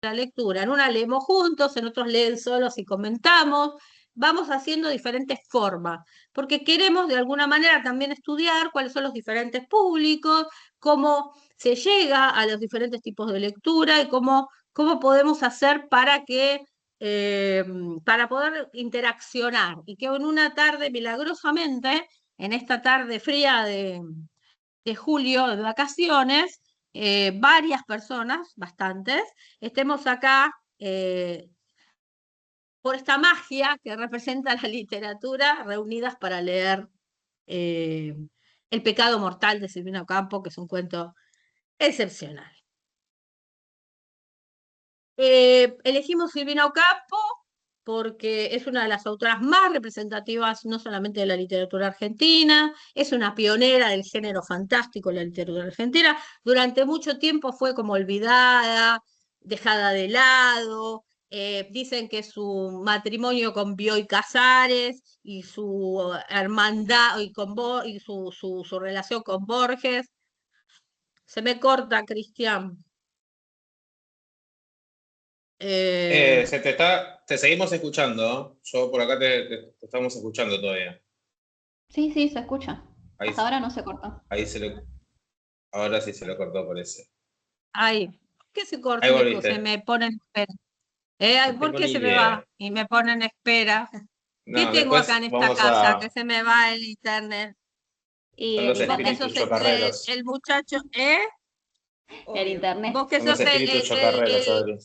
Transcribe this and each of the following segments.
la lectura. En una leemos juntos, en otros leen solos y comentamos. Vamos haciendo diferentes formas, porque queremos de alguna manera también estudiar cuáles son los diferentes públicos, cómo se llega a los diferentes tipos de lectura y cómo podemos hacer eh, para poder interaccionar. Y que en una tarde, milagrosamente, en esta tarde fría de julio, de vacaciones, varias personas, bastantes, estemos acá por esta magia que representa la literatura, reunidas para leer eh, El pecado mortal de Silvina Ocampo, que es un cuento excepcional. Elegimos Silvina Ocampo porque es una de las autoras más representativas no solamente de la literatura argentina, es una pionera del género fantástico en la literatura argentina. Durante mucho tiempo fue como olvidada, dejada de lado. Dicen que su matrimonio con Bioy Casares y su hermandad y su relación con Borges. Se me corta, Cristian. Eh, Te seguimos escuchando, ¿no? Yo por acá te estamos escuchando todavía. Sí, sí, se escucha. Ahí, Hasta ahora no se cortó. ahí ahora sí se lo cortó, parece. Ay, ¿por qué se corta Ahí y se volviste. me pone en espera? Ay, No ¿por tengo qué ni se me va? idea. Y me pone en espera. ¿Qué No, tengo acá en después esta vamos casa? Que a se me va el internet. son Y los el Vos que internet. espíritus sos chocarreros. el muchacho, ¿eh? El Obvio. internet. Vos que Son los sos espíritus chocarreros, Adri.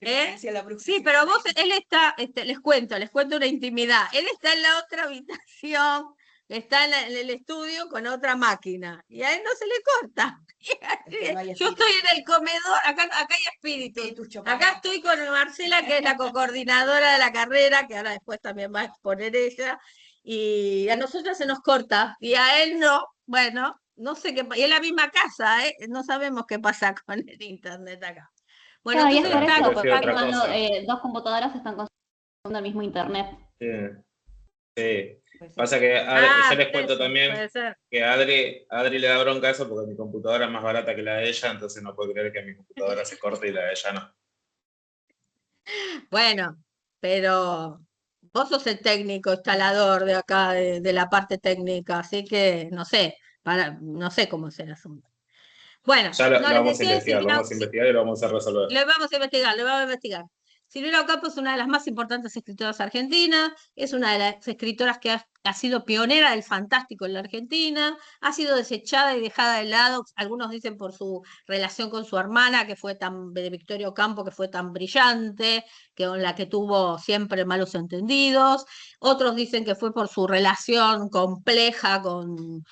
¿eh? Hacia la bruja. Sí, pero vos, él está, les cuento una intimidad. Él está en la otra habitación, está en el estudio con otra máquina, y a él no se le corta. Es que no hay Yo espíritu. estoy en el comedor, acá hay espíritus. Espíritus chocarreros. Acá estoy con Marcela, que es la coordinadora de la carrera, que ahora después también va a exponer ella, y a nosotras se nos corta, y a él no. Bueno, no sé qué, y es la misma casa, ¿eh? No sabemos qué pasa con el internet acá. Bueno, Claro, y es entonces por Será que eso, estamos porque prefiero otra acá. cosa. dos computadoras están consumiendo el mismo internet. Sí, sí. Puede ser. Pasa que yo Ah, les por cuento eso, también puede ser. que a Adri le da bronca eso porque mi computadora es más barata que la de ella, entonces no puedo creer que mi computadora se corte y la de ella no. Bueno, pero vos sos el técnico instalador de acá, de la parte técnica, así que no sé cómo es el asunto. Bueno, Ya no lo les vamos a decía de investigar, lo Silvina, vamos a investigar y lo vamos a resolver. le vamos a investigar, le vamos a investigar. Silvina Ocampo es una de las más importantes escritoras argentinas, es una de las escritoras que ha sido pionera del fantástico en la Argentina, ha sido desechada y dejada de lado, algunos dicen por su relación con su hermana, de Victoria Ocampo, que fue tan brillante, que con la que tuvo siempre malos entendidos, otros dicen que fue por su relación compleja con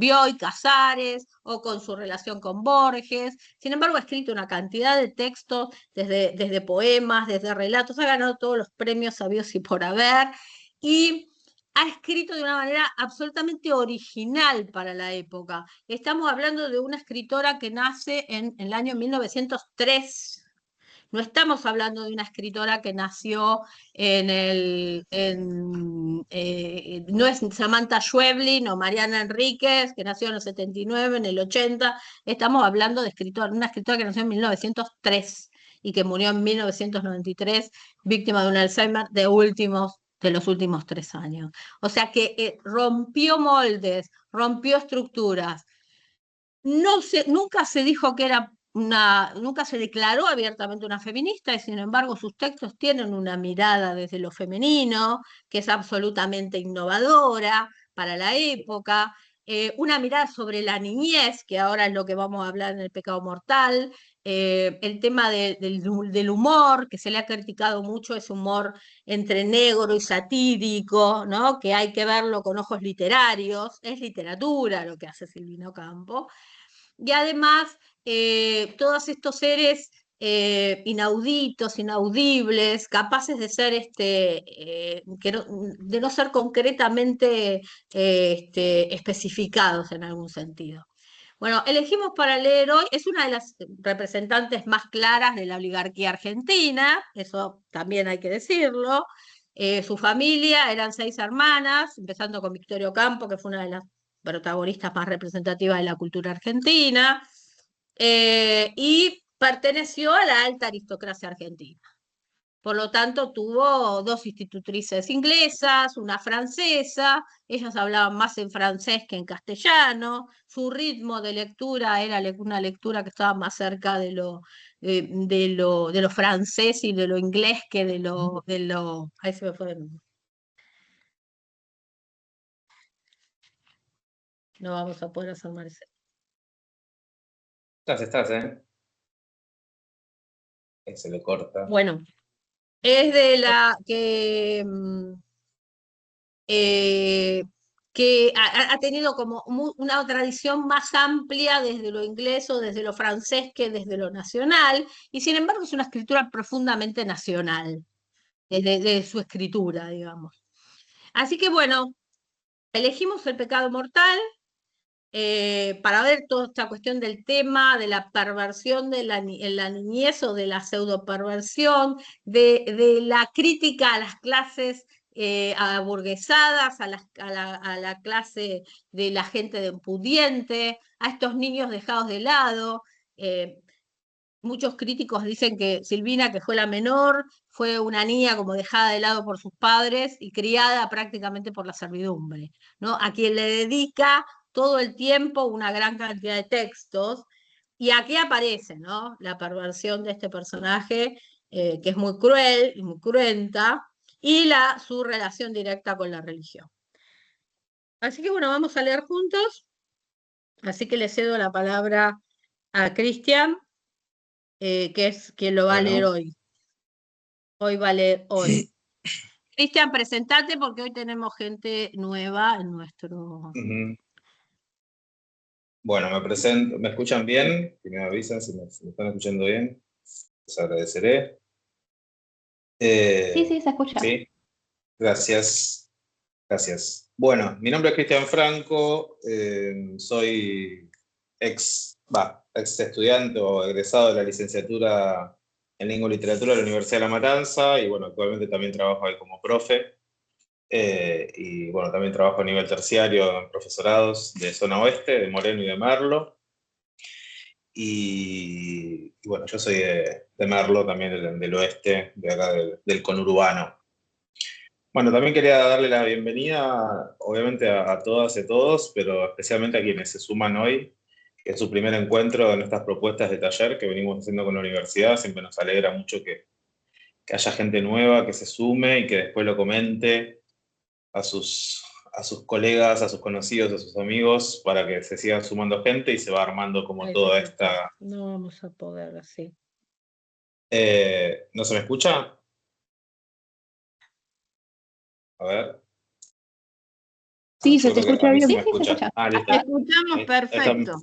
Bioy Casares o con su relación con Borges. Sin embargo, ha escrito una cantidad de textos, desde poemas, desde relatos, ha ganado todos los premios sabios y por haber, y ha escrito de una manera absolutamente original para la época. Estamos hablando de una escritora que nace en el año 1903. No estamos hablando de una escritora que nació no es Samantha Schweblin o Mariana Enríquez, que nació en el 79, en el 80. Estamos hablando de una escritora que nació en 1903 y que murió en 1993, víctima de un Alzheimer de los últimos 3 años. O sea que rompió moldes, rompió estructuras. Nunca se dijo que era nunca se declaró abiertamente una feminista, y sin embargo sus textos tienen una mirada desde lo femenino, que es absolutamente innovadora para la época, una mirada sobre la niñez, que ahora es lo que vamos a hablar en El pecado mortal, el tema del humor, que se le ha criticado mucho, ese humor entre negro y satírico, ¿no? Que hay que verlo con ojos literarios, es literatura lo que hace Silvino Campo, y además todos estos seres inauditos, inaudibles, capaces de ser de no ser concretamente especificados en algún sentido. Bueno, elegimos para leer hoy, es una de las representantes más claras de la oligarquía argentina, eso también hay que decirlo. Su familia eran 6 hermanas, empezando con Victoria Ocampo, que fue una de las protagonistas más representativas de la cultura argentina, y perteneció a la alta aristocracia argentina. Por lo tanto, tuvo dos institutrices inglesas, una francesa, ellas hablaban más en francés que en castellano, su ritmo de lectura era una lectura que estaba más cerca de lo francés y de lo inglés que ahí se me fue de nuevo. No vamos a poder hacer más. Estás, ¿eh? Ahí se le corta. Bueno, es de la que ha tenido como una tradición más amplia desde lo inglés o desde lo francés que desde lo nacional, y sin embargo es una escritura profundamente nacional, desde su escritura, digamos. Así que bueno, elegimos El pecado mortal para ver toda esta cuestión del tema, de la perversión en la niñez o de la pseudoperversión, de la crítica a las clases aburguesadas, a la clase de la gente de pudiente, a estos niños dejados de lado. Muchos críticos dicen que Silvina, que fue la menor, fue una niña como dejada de lado por sus padres y criada prácticamente por la servidumbre, ¿no? A quien le dedica todo el tiempo una gran cantidad de textos, y aquí aparece, ¿no?, la perversión de este personaje, que es muy cruel y muy cruenta, y su relación directa con la religión. Así que bueno, vamos a leer juntos, así que le cedo la palabra a Cristian, que es quien lo va a leer hoy. Hoy va a leer hoy. Cristian, presentate porque hoy tenemos gente nueva en nuestro... Bueno, me presento. ¿Me escuchan bien? Que me avisan si me están escuchando bien. Les agradeceré. Sí, se escucha. Sí, gracias. Gracias. Bueno, mi nombre es Cristian Franco, soy ex estudiante o egresado de la licenciatura en Lengua y Literatura de la Universidad de La Matanza, y bueno, actualmente también trabajo ahí como profe, y bueno, también trabajo a nivel terciario en profesorados de zona oeste, de Moreno y de Merlo, y bueno, yo soy de Merlo, también del oeste, de acá del conurbano. Bueno, también quería darle la bienvenida, obviamente, a todas y a todos, pero especialmente a quienes se suman hoy, que es su primer encuentro en estas propuestas de taller que venimos haciendo con la universidad. Siempre nos alegra mucho que haya gente nueva, que se sume y que después lo comente a sus colegas, a sus conocidos, a sus amigos, para que se sigan sumando gente y se va armando como toda esta... No vamos a poder así. ¿No se me escucha? A ver. Sí, se te escucha bien. Sí, se escucha. Listo. Te escuchamos perfecto.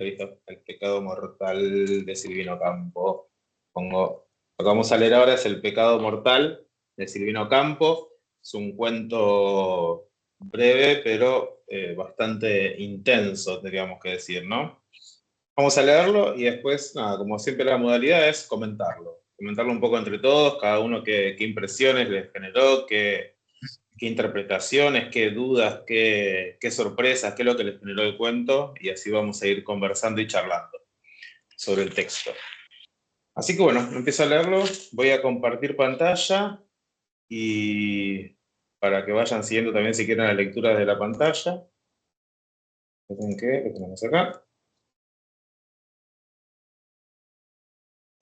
Listo. El pecado mortal de Silvino Campo. Lo que vamos a leer ahora es El pecado mortal de Silvino Campo. Es un cuento breve, pero bastante intenso, tendríamos que decir, ¿no? Vamos a leerlo y después, nada, como siempre la modalidad es comentarlo. Comentarlo un poco entre todos, cada uno qué impresiones les generó, qué interpretaciones, qué dudas, qué sorpresas, qué es lo que les generó el cuento, y así vamos a ir conversando y charlando sobre el texto. Así que bueno, empiezo a leerlo, voy a compartir pantalla, y para que vayan siguiendo también si quieren la lectura desde la pantalla. ¿Qué tenemos acá?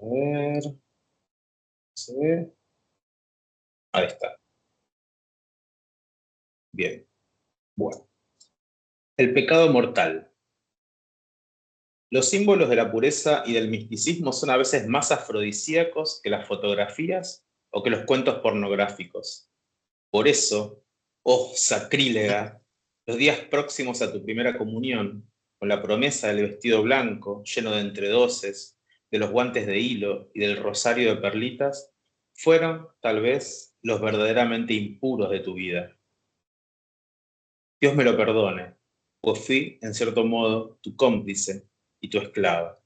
A ver... ¿Sí? Ahí está. Bien. Bueno. El pecado mortal. Los símbolos de la pureza y del misticismo son a veces más afrodisíacos que las fotografías o que los cuentos pornográficos. Por eso, oh sacrílega, los días próximos a tu primera comunión, con la promesa del vestido blanco lleno de entredoces, de los guantes de hilo y del rosario de perlitas, fueron, tal vez, los verdaderamente impuros de tu vida. Dios me lo perdone, pues fui, en cierto modo, tu cómplice y tu esclava.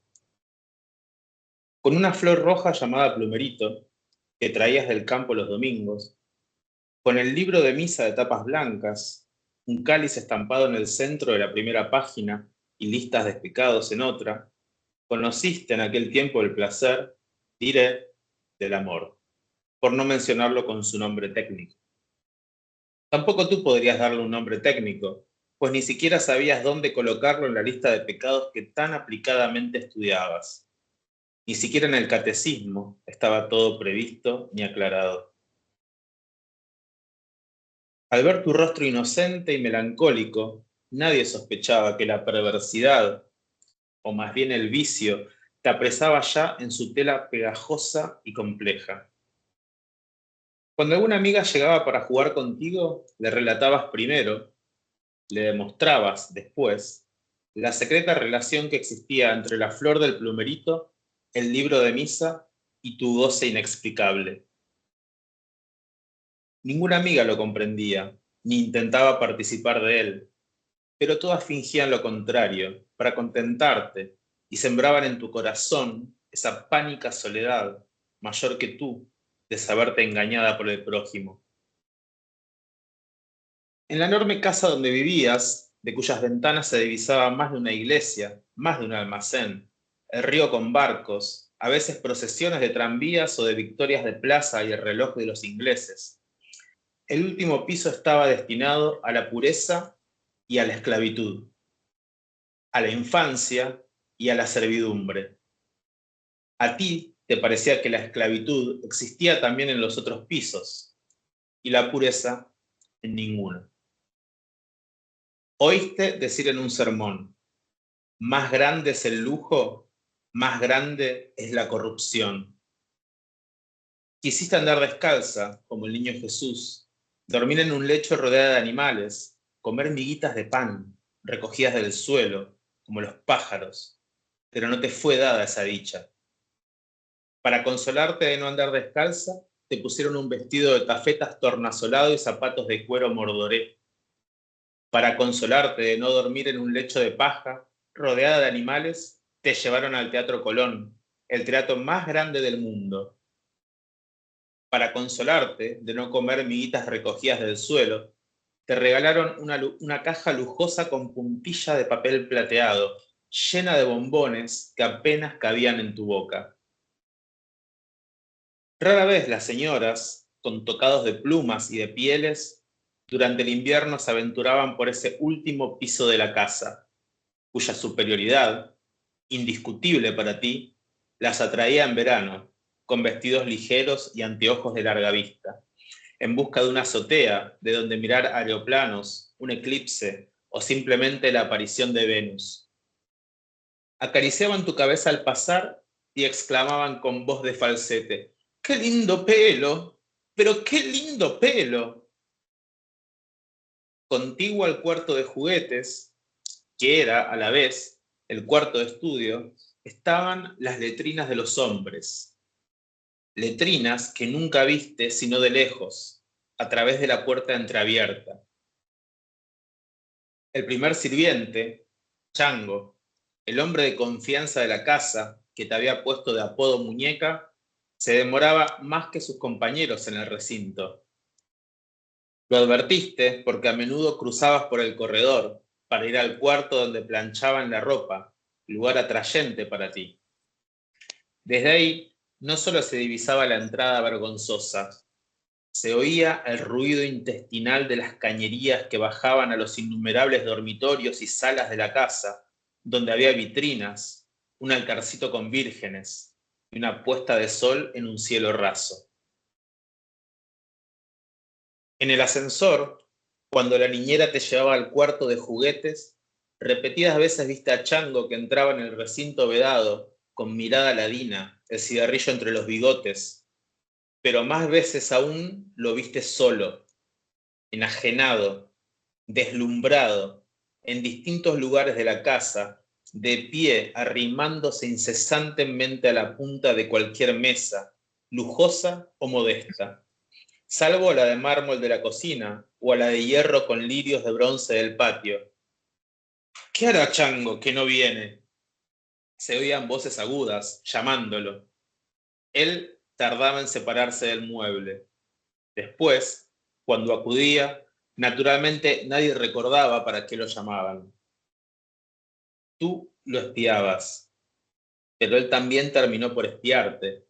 Con una flor roja llamada plumerito, que traías del campo los domingos, con el libro de misa de tapas blancas, un cáliz estampado en el centro de la primera página y listas de pecados en otra, Conociste en aquel tiempo el placer, diré, del amor, por no mencionarlo con su nombre técnico. Tampoco tú podrías darle un nombre técnico, pues ni siquiera sabías dónde colocarlo en la lista de pecados que tan aplicadamente estudiabas. Ni siquiera en el catecismo estaba todo previsto ni aclarado. Al ver tu rostro inocente y melancólico, nadie sospechaba que la perversidad, o más bien el vicio, te apresaba ya en su tela pegajosa y compleja. Cuando alguna amiga llegaba para jugar contigo, le relatabas primero, le demostrabas después, la secreta relación que existía entre la flor del plumerito, el libro de misa y tu goce inexplicable. Ninguna amiga lo comprendía, ni intentaba participar de él, pero todas fingían lo contrario, para contentarte, y sembraban en tu corazón esa pánica soledad, mayor que tú, de saberte engañada por el prójimo. En la enorme casa donde vivías, de cuyas ventanas se divisaba más de una iglesia, más de un almacén, el río con barcos, a veces procesiones de tranvías o de victorias de plaza y el reloj de los ingleses. El último piso estaba destinado a la pureza y a la esclavitud, a la infancia y a la servidumbre. A ti te parecía que la esclavitud existía también en los otros pisos y la pureza en ninguno. Oíste decir en un sermón, más grande es el lujo, más grande es la corrupción. Quisiste andar descalza, como el niño Jesús, dormir en un lecho rodeada de animales, comer miguitas de pan, recogidas del suelo, como los pájaros, pero no te fue dada esa dicha. Para consolarte de no andar descalza, te pusieron un vestido de tafetas tornasolado y zapatos de cuero mordoré. Para consolarte de no dormir en un lecho de paja, rodeada de animales, te llevaron al Teatro Colón, el teatro más grande del mundo. Para consolarte de no comer miguitas recogidas del suelo, te regalaron una caja lujosa con puntilla de papel plateado, llena de bombones que apenas cabían en tu boca. Rara vez las señoras, con tocados de plumas y de pieles, durante el invierno se aventuraban por ese último piso de la casa, cuya superioridad, indiscutible para ti, las atraía en verano, con vestidos ligeros y anteojos de larga vista, en busca de una azotea de donde mirar aeroplanos, un eclipse o simplemente la aparición de Venus. Acariciaban tu cabeza al pasar y exclamaban con voz de falsete, ¡qué lindo pelo! ¡Pero qué lindo pelo! Contiguo al cuarto de juguetes, que era, a la vez, el cuarto de estudio, estaban las letrinas de los hombres. Letrinas que nunca viste sino de lejos, a través de la puerta entreabierta. El primer sirviente, Chango, el hombre de confianza de la casa, que te había puesto de apodo muñeca, se demoraba más que sus compañeros en el recinto. Lo advertiste porque a menudo cruzabas por el corredor para ir al cuarto donde planchaban la ropa, lugar atrayente para ti. Desde ahí no solo se divisaba la entrada vergonzosa, se oía el ruido intestinal de las cañerías que bajaban a los innumerables dormitorios y salas de la casa, donde había vitrinas, un altarcito con vírgenes y una puesta de sol en un cielo raso. En el ascensor, cuando la niñera te llevaba al cuarto de juguetes, repetidas veces viste a Chango que entraba en el recinto vedado, con mirada ladina, el cigarrillo entre los bigotes, pero más veces aún lo viste solo, enajenado, deslumbrado, en distintos lugares de la casa, de pie, arrimándose incesantemente a la punta de cualquier mesa, lujosa o modesta, salvo a la de mármol de la cocina o a la de hierro con lirios de bronce del patio. ¿Qué hará Chango que no viene? Se oían voces agudas, llamándolo. Él tardaba en separarse del mueble. Después, cuando acudía, naturalmente nadie recordaba para qué lo llamaban. Tú lo espiabas. pero él también terminó por espiarte.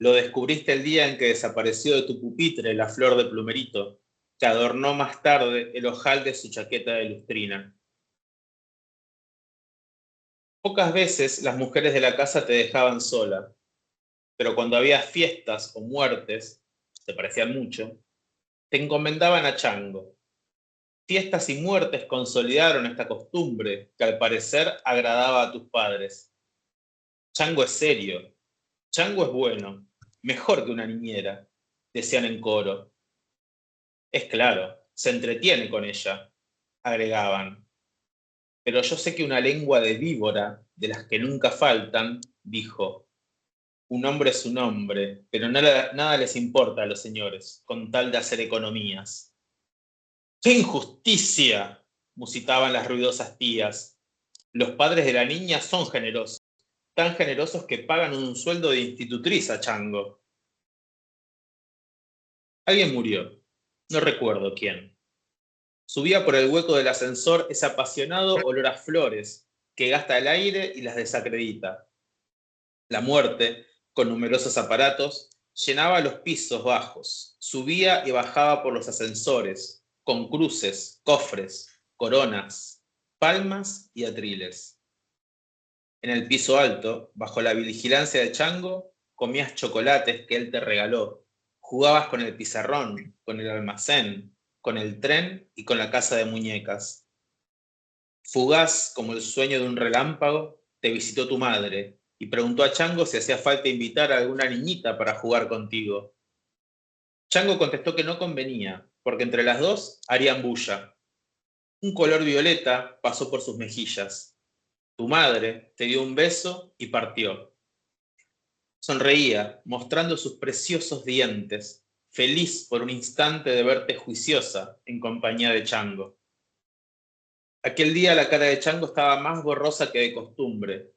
Lo descubriste el día en que desapareció de tu pupitre la flor de plumerito, que adornó más tarde el ojal de su chaqueta de lustrina. Pocas veces las mujeres de la casa te dejaban sola, pero cuando había fiestas o muertes, te parecían mucho, te encomendaban a Chango. Fiestas y muertes consolidaron esta costumbre que al parecer agradaba a tus padres. Chango es serio, Chango es bueno, mejor que una niñera, decían en coro. Es claro, se entretiene con ella, agregaban. Pero yo sé que una lengua de víbora, de las que nunca faltan, dijo, un hombre es un hombre, pero nada les importa a los señores, con tal de hacer economías. ¡Qué injusticia!, musitaban las ruidosas tías. Los padres de la niña son generosos, tan generosos que pagan un sueldo de institutriz a Chango. Alguien murió, no recuerdo quién. Subía por el hueco del ascensor ese apasionado olor a flores que gasta el aire y las desacredita. La muerte, con numerosos aparatos, llenaba los pisos bajos, subía y bajaba por los ascensores, con cruces, cofres, coronas, palmas y atriles. En el piso alto, bajo la vigilancia de Chango, comías chocolates que él te regaló, jugabas con el pizarrón, con el almacén, con el tren y con la casa de muñecas. Fugaz como el sueño de un relámpago, te visitó tu madre y preguntó a Chango si hacía falta invitar a alguna niñita para jugar contigo. Chango contestó que no convenía, porque entre las dos harían bulla. Un color violeta pasó por sus mejillas. Tu madre te dio un beso y partió. Sonreía, mostrando sus preciosos dientes, feliz por un instante de verte juiciosa en compañía de Chango. Aquel día la cara de Chango estaba más borrosa que de costumbre.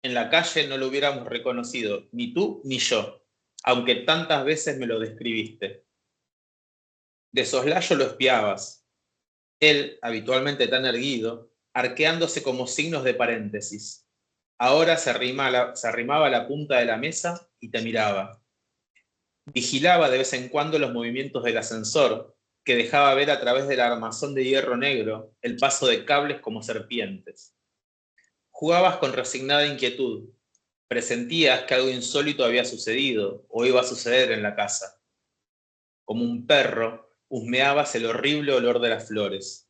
En la calle no lo hubiéramos reconocido, ni tú ni yo, aunque tantas veces me lo describiste. De soslayo lo espiabas. Él, habitualmente tan erguido, arqueándose como signos de paréntesis. Ahora se arrimaba a la punta de la mesa y te miraba. Vigilaba de vez en cuando los movimientos del ascensor, que dejaba ver a través del armazón de hierro negro el paso de cables como serpientes. Jugabas con resignada inquietud. Presentías que algo insólito había sucedido o iba a suceder en la casa. Como un perro, husmeabas el horrible olor de las flores.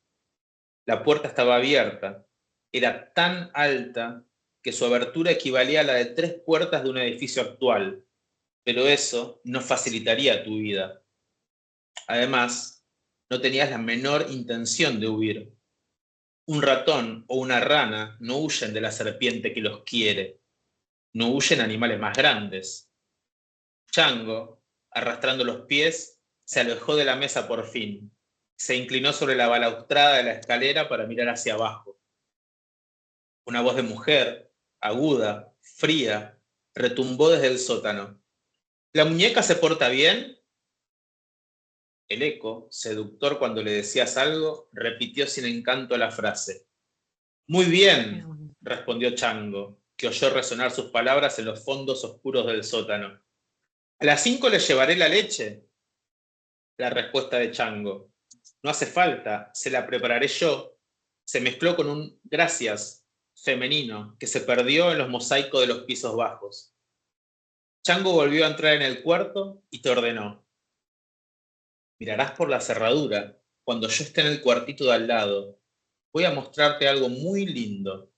La puerta estaba abierta. Era tan alta que su abertura equivalía a la de 3 puertas de un edificio actual, pero eso no facilitaría tu vida. Además, no tenías la menor intención de huir. Un ratón o una rana no huyen de la serpiente que los quiere. No huyen animales más grandes. Chango, arrastrando los pies, se alejó de la mesa por fin. Se inclinó sobre la balaustrada de la escalera para mirar hacia abajo. Una voz de mujer, aguda, fría, retumbó desde el sótano. ¿La muñeca se porta bien? El eco, seductor cuando le decías algo, repitió sin encanto la frase. Muy bien, respondió Chango, que oyó resonar sus palabras en los fondos oscuros del sótano. ¿A las 5 le llevaré la leche? La respuesta de Chango. No hace falta, se la prepararé yo. Se mezcló con un gracias femenino que se perdió en los mosaicos de los pisos bajos. Chango volvió a entrar en el cuarto y te ordenó. Mirarás por la cerradura cuando yo esté en el cuartito de al lado. Voy a mostrarte algo muy lindo.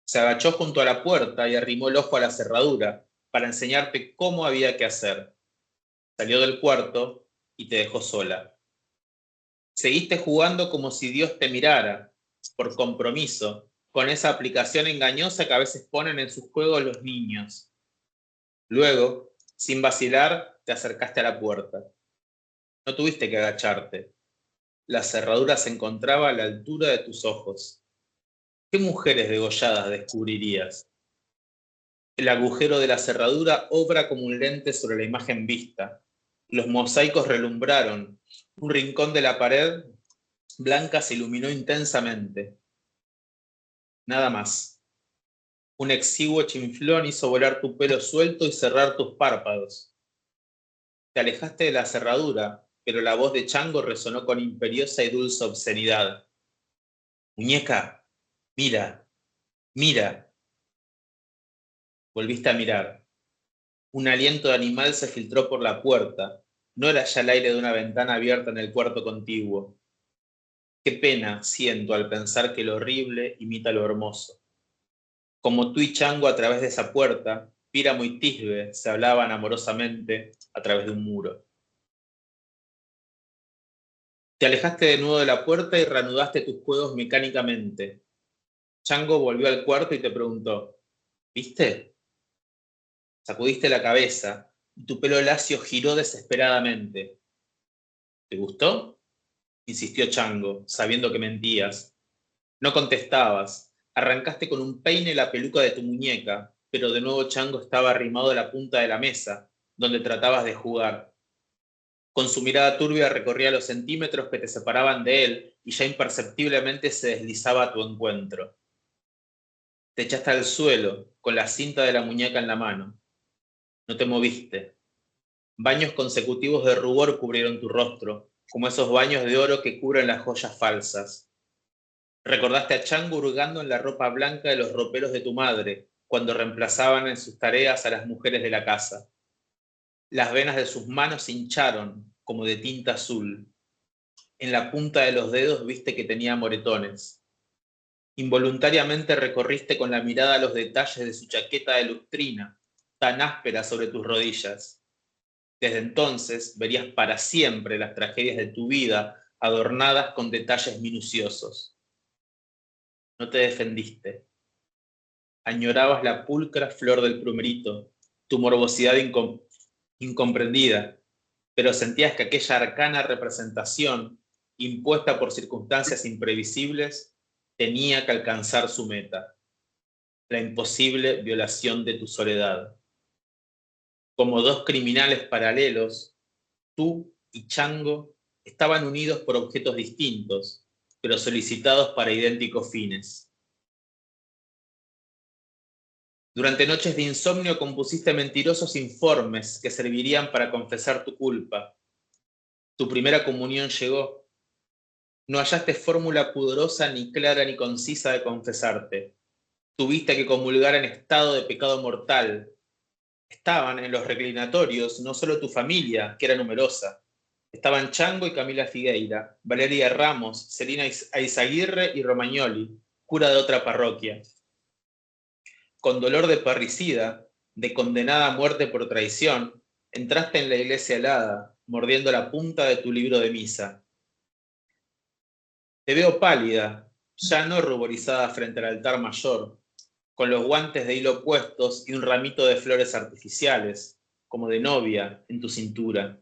Se agachó junto a la puerta y arrimó el ojo a la cerradura para enseñarte cómo había que hacer. Salió del cuarto y te dejó sola. Seguiste jugando como si Dios te mirara, por compromiso, con esa aplicación engañosa que a veces ponen en sus juegos los niños. Luego, sin vacilar, te acercaste a la puerta. No tuviste que agacharte. La cerradura se encontraba a la altura de tus ojos. ¿Qué mujeres degolladas descubrirías? El agujero de la cerradura obra como un lente sobre la imagen vista. Los mosaicos relumbraron. Un rincón de la pared blanca se iluminó intensamente. Nada más. Un exiguo chinflón hizo volar tu pelo suelto y cerrar tus párpados. Te alejaste de la cerradura, pero la voz de Chango resonó con imperiosa y dulce obscenidad. Muñeca, mira, mira. Volviste a mirar. Un aliento de animal se filtró por la puerta. No era ya el aire de una ventana abierta en el cuarto contiguo. Qué pena siento al pensar que lo horrible imita lo hermoso. Como tú y Chango a través de esa puerta, Píramo y Tisbe se hablaban amorosamente a través de un muro. Te alejaste de nuevo de la puerta y reanudaste tus juegos mecánicamente. Chango volvió al cuarto y te preguntó, ¿viste? Sacudiste la cabeza y tu pelo lacio giró desesperadamente. ¿Te gustó? Insistió Chango, sabiendo que mentías. No contestabas. Arrancaste con un peine la peluca de tu muñeca, pero de nuevo Chango estaba arrimado a la punta de la mesa, donde tratabas de jugar. Con su mirada turbia recorría los centímetros que te separaban de él y ya imperceptiblemente se deslizaba a tu encuentro. Te echaste al suelo, con la cinta de la muñeca en la mano. No te moviste. Baños consecutivos de rubor cubrieron tu rostro, como esos baños de oro que cubren las joyas falsas. Recordaste a Chango hurgando en la ropa blanca de los roperos de tu madre, cuando reemplazaban en sus tareas a las mujeres de la casa. Las venas de sus manos se hincharon, como de tinta azul. En la punta de los dedos viste que tenía moretones. Involuntariamente recorriste con la mirada los detalles de su chaqueta de lustrina, tan áspera sobre tus rodillas. Desde entonces verías para siempre las tragedias de tu vida adornadas con detalles minuciosos. No te defendiste. Añorabas la pulcra flor del plumerito, tu morbosidad incomprendida, pero sentías que aquella arcana representación, impuesta por circunstancias imprevisibles, tenía que alcanzar su meta, la imposible violación de tu soledad. Como dos criminales paralelos, tú y Chango estaban unidos por objetos distintos, pero solicitados para idénticos fines. Durante noches de insomnio compusiste mentirosos informes que servirían para confesar tu culpa. Tu primera comunión llegó. No hallaste fórmula pudorosa ni clara ni concisa de confesarte. Tuviste que comulgar en estado de pecado mortal. Estaban en los reclinatorios no solo tu familia, que era numerosa. Estaban Chango y Camila Figueira, Valeria Ramos, Celina Aizaguirre y Romagnoli, cura de otra parroquia. Con dolor de parricida, de condenada a muerte por traición, entraste en la iglesia helada, mordiendo la punta de tu libro de misa. Te veo pálida, ya no ruborizada frente al altar mayor, con los guantes de hilo puestos y un ramito de flores artificiales, como de novia, en tu cintura.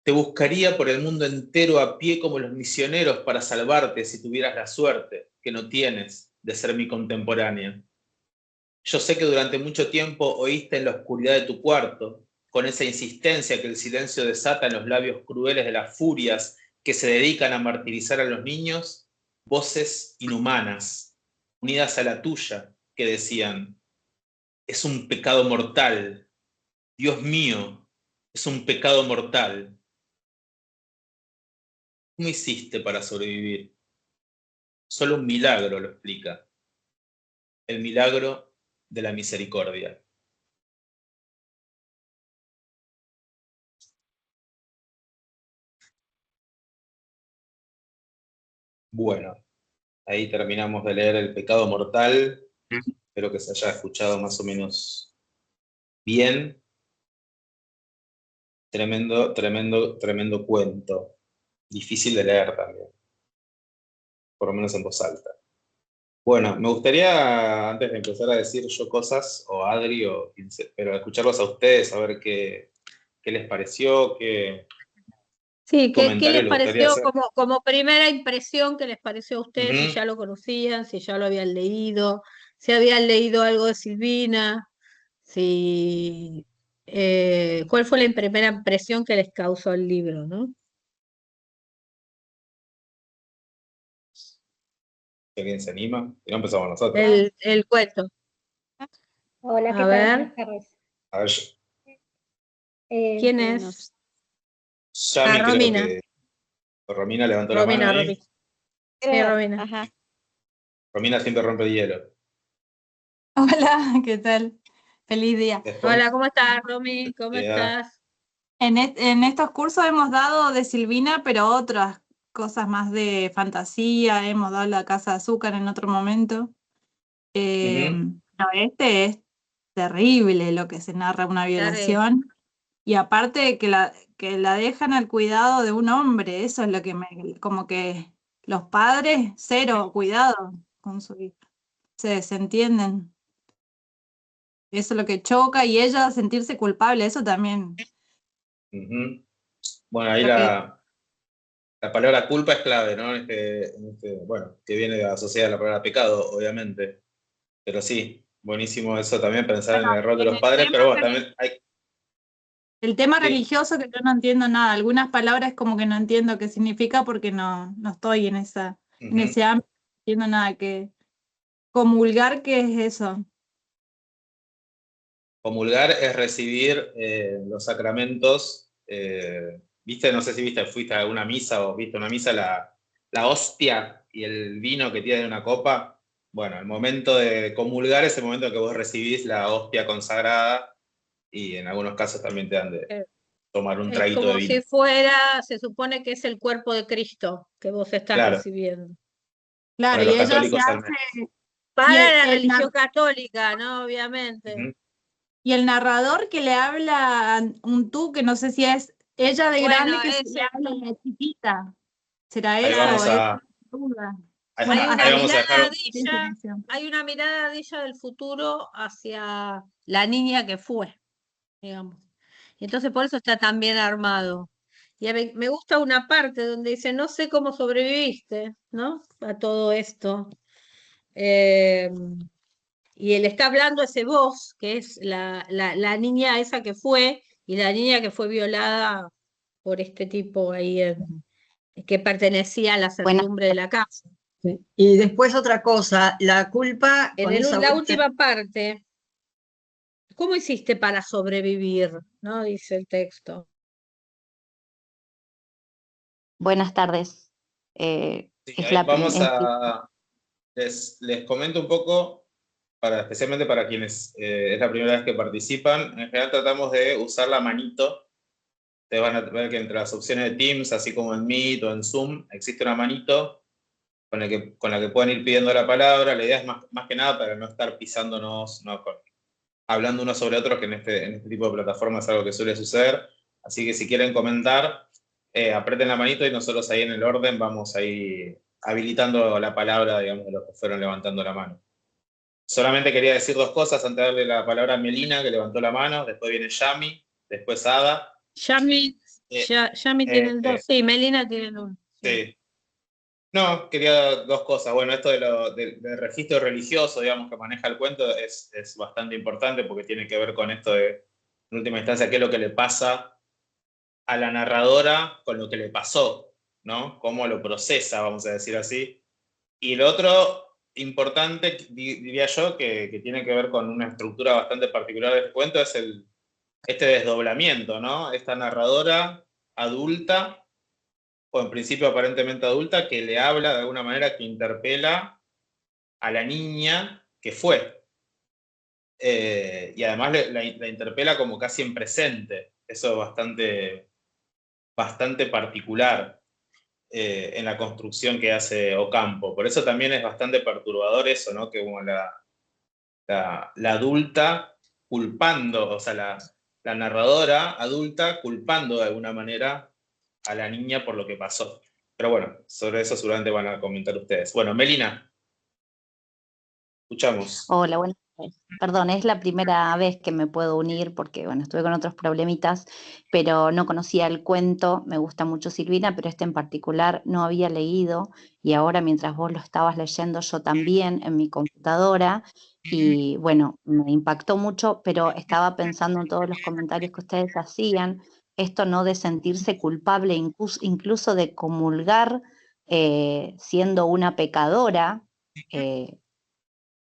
Te buscaría por el mundo entero a pie como los misioneros para salvarte si tuvieras la suerte, que no tienes, de ser mi contemporánea. Yo sé que durante mucho tiempo oíste en la oscuridad de tu cuarto, con esa insistencia que el silencio desata en los labios crueles de las furias que se dedican a martirizar a los niños, voces inhumanas, unidas a la tuya, que decían, es un pecado mortal, Dios mío, es un pecado mortal. ¿Cómo hiciste para sobrevivir? Solo un milagro lo explica, el milagro de la misericordia. Bueno, ahí terminamos de leer El pecado mortal. Espero que se haya escuchado más o menos bien. Tremendo, tremendo, tremendo cuento. Difícil de leer también, por lo menos en voz alta. Bueno, me gustaría, antes de empezar a decir yo cosas, o Adri, pero escucharlos a ustedes, a ver qué les pareció, qué Sí, ¿qué comentario les les gustaría pareció hacer. como primera impresión que les pareció a ustedes, si Uh-huh. ya lo conocían, si ya lo habían leído, si habían leído algo de Silvina, si cuál fue la primera impresión que les causó el libro, ¿no? Si alguien se anima, y no empezamos nosotros. El cuento. Hola, ¿qué A tal? ver. Buenas tardes. A ver, ¿Quién Bueno, es? Yami creo Romina. que Romina levantó la Romina, mano ahí. Romina. Sí, creo, Romina. ajá. Romina siempre rompe el hielo. Hola, ¿qué tal? Feliz día. Después, Hola, ¿cómo estás, Romy? ¿Cómo estás? En estos cursos hemos dado de Silvina, pero otras cosas más de fantasía, hemos dado La Casa de Azúcar en otro momento. No, este es terrible lo que se narra una violación. Y aparte que la dejan al cuidado de un hombre, eso es lo que como que los padres, cero cuidado con su hija. Se desentienden. Eso es lo que choca y ella sentirse culpable, eso también. Bueno, ahí Lo que- la palabra culpa es clave, ¿no? Bueno, que viene asociada a la palabra pecado, obviamente. Pero sí, buenísimo eso también, pensar en el rol de en los el padres, tema pero bueno, también hay... el tema Sí. religioso que yo no entiendo nada, algunas palabras como que no entiendo qué significa porque no estoy en ese ámbito, no entiendo nada que comulgar, ¿qué es eso? Comulgar es recibir los sacramentos, ¿viste? No sé si fuiste a alguna misa o viste una misa, la hostia y el vino que tiene una copa. Bueno, el momento de comulgar es el momento en que vos recibís la hostia consagrada y en algunos casos también te dan de tomar un Es traguito de como vino. si fuera, se supone que es el cuerpo de Cristo que vos estás Claro, recibiendo. Claro, para y los ella se católicos al hace, menos. Para la el religión católica, ¿no? Obviamente. Ujú. y el narrador que le habla a un tú, que no sé si es ella de Bueno, grande que le habla a la chiquita, ¿será Ahí eso? vamos Es a, duda. ahí, Bueno, hay ahí una hasta vamos a dejar... mirada de ella, hay una mirada de ella del futuro hacia la niña que fue, digamos. Y entonces por eso está tan bien armado. Y me gusta una parte donde dice, no sé cómo sobreviviste, ¿no? A todo esto. Eh, y él está hablando ese vos, que es la niña esa que fue, y la niña que fue violada por este tipo ahí, que pertenecía a la Buenas. servidumbre de la casa. Sí. Y después otra cosa, la culpa En con esa la vuelta. última parte, ¿cómo hiciste para sobrevivir? ¿No? Dice el texto. Buenas tardes. Sí, Es ahí la vamos primera. a... Les comento un poco, especialmente para quienes es la primera vez que participan. En general tratamos de usar la manito. Ustedes van a ver que entre las opciones de Teams, así como en Meet o en Zoom, existe una manito con la que pueden ir pidiendo la palabra. La idea es más que nada para no estar pisándonos, hablando unos sobre otros, que en este tipo de plataformas es algo que suele suceder. Así que si quieren comentar, aprieten la manito y nosotros ahí en el orden vamos ahí habilitando la palabra, digamos, de los que fueron levantando la mano. Solamente quería decir dos cosas antes de darle la palabra a Melina, que levantó la mano, después viene Yami, después Ada. Yami tiene el 2, sí, Melina tiene el 1. Sí. No, quería dos cosas. Bueno, esto del registro religioso, digamos, que maneja el cuento es bastante importante porque tiene que ver con esto de, en última instancia, qué es lo que le pasa a la narradora con lo que le pasó, ¿no? Cómo lo procesa, vamos a decir así. Y lo otro importante, diría yo, que tiene que ver con una estructura bastante particular del cuento, es este desdoblamiento, ¿no? Esta narradora adulta, o en principio aparentemente adulta, que le habla de alguna manera, que interpela a la niña que fue. Y además la interpela como casi en presente. Eso es bastante particular en la construcción que hace Ocampo. Por eso también es bastante perturbador eso, ¿no? Que como la adulta culpando, o sea, la narradora adulta culpando de alguna manera a la niña por lo que pasó. Pero bueno, sobre eso seguramente van a comentar ustedes. Bueno, Melina, escuchamos. Hola, buenas tardes. Perdón, es la primera vez que me puedo unir porque, bueno, estuve con otros problemitas, pero no conocía el cuento. Me gusta mucho Silvina, pero este en particular no había leído y ahora mientras vos lo estabas leyendo yo también en mi computadora y, bueno, me impactó mucho, pero estaba pensando en todos los comentarios que ustedes hacían, esto no de sentirse culpable, incluso de comulgar siendo una pecadora.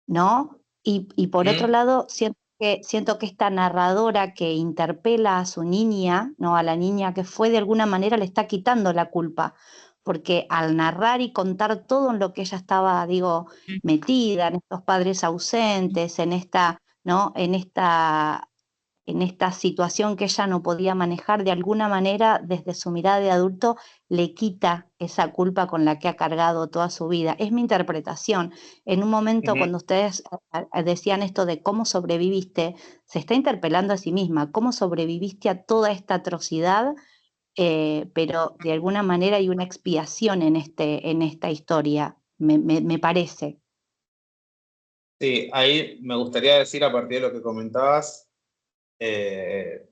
¿no? Y por otro lado, siento que esta narradora que interpela a su niña, ¿no? A la niña que fue, de alguna manera le está quitando la culpa, porque al narrar y contar todo en lo que ella estaba, digo, metida, en estos padres ausentes, en esta, ¿no? En esta situación que ella no podía manejar, de alguna manera, desde su mirada de adulto, le quita esa culpa con la que ha cargado toda su vida. Es mi interpretación. En un momento, cuando ustedes decían esto de cómo sobreviviste, se está interpelando a sí misma, cómo sobreviviste a toda esta atrocidad, pero de alguna manera hay una expiación en esta historia, me parece. Sí, ahí me gustaría decir, a partir de lo que comentabas, que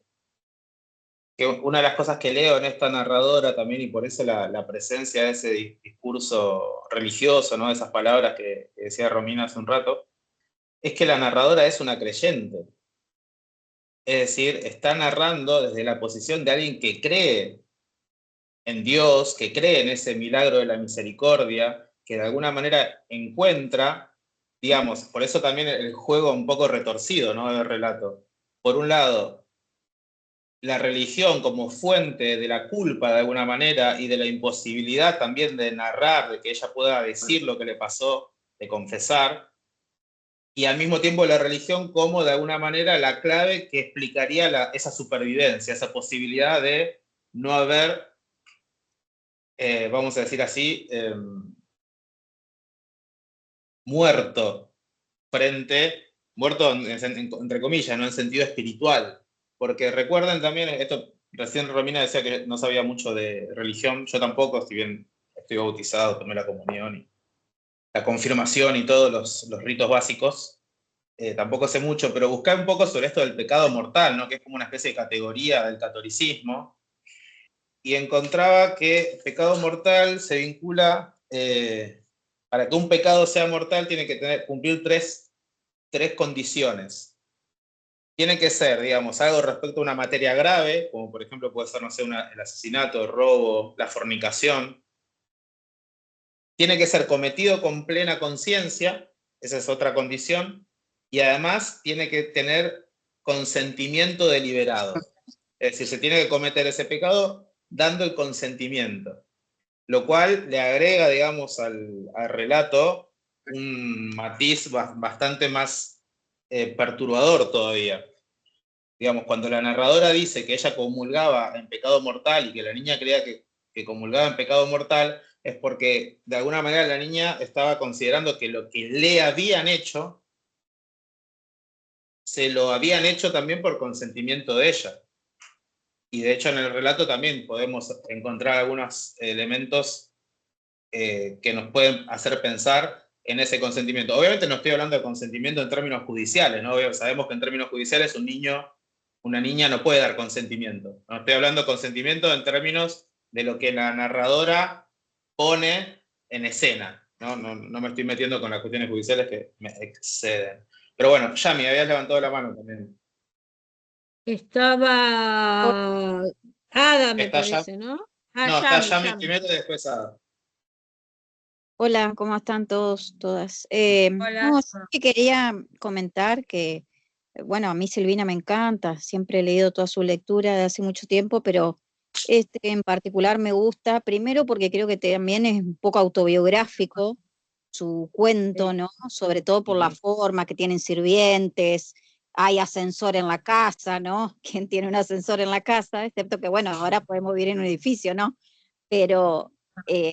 una de las cosas que leo en esta narradora también, y por eso la presencia de ese discurso religioso, ¿no? Esas palabras que decía Romina hace un rato, es que la narradora es una creyente. Es decir, está narrando desde la posición de alguien que cree en Dios, que cree en ese milagro de la misericordia, que de alguna manera encuentra, digamos, por eso también el juego un poco retorcido, ¿no? Del relato. Por un lado, la religión como fuente de la culpa de alguna manera y de la imposibilidad también de narrar, de que ella pueda decir lo que le pasó, de confesar, y al mismo tiempo la religión como de alguna manera la clave que explicaría esa supervivencia, esa posibilidad de no haber, vamos a decir así, muerto entre comillas, ¿no? En sentido espiritual. Porque recuerden también, esto recién Romina decía que no sabía mucho de religión, yo tampoco, si bien estoy bautizado, tomé la comunión y la confirmación y todos los ritos básicos, tampoco sé mucho, pero busqué un poco sobre esto del pecado mortal, ¿no? Que es como una especie de categoría del catolicismo, y encontraba que pecado mortal se vincula, para que un pecado sea mortal tiene que cumplir tres condiciones. Tiene que ser, digamos, algo respecto a una materia grave, como por ejemplo puede ser, no sé, el asesinato, el robo, la fornicación. Tiene que ser cometido con plena conciencia, esa es otra condición, y además tiene que tener consentimiento deliberado. Es decir, se tiene que cometer ese pecado dando el consentimiento, lo cual le agrega, digamos, al relato un matiz bastante más perturbador todavía. Digamos, cuando la narradora dice que ella comulgaba en pecado mortal y que la niña creía que comulgaba en pecado mortal, es porque de alguna manera la niña estaba considerando que lo que le habían hecho, se lo habían hecho también por consentimiento de ella. Y de hecho en el relato también podemos encontrar algunos elementos que nos pueden hacer pensar en ese consentimiento. Obviamente no estoy hablando de consentimiento en términos judiciales, ¿no? Sabemos que en términos judiciales una niña no puede dar consentimiento. No estoy hablando de consentimiento en términos de lo que la narradora pone en escena. No me estoy metiendo con las cuestiones judiciales que me exceden. Pero bueno, Yami, habías levantado la mano también. Estaba Ada, me ¿Está parece, ¿no? No, está Yami primero y después Ada. Hola, ¿cómo están todos, todas? Hola. No, sí que quería comentar que, bueno, a mí Silvina me encanta, siempre he leído toda su lectura de hace mucho tiempo, pero este en particular me gusta, primero porque creo que también es un poco autobiográfico su cuento, ¿no? Sobre todo por la forma que tienen sirvientes, hay ascensor en la casa, ¿no? ¿Quién tiene un ascensor en la casa? Excepto que, bueno, ahora podemos vivir en un edificio, ¿no? Pero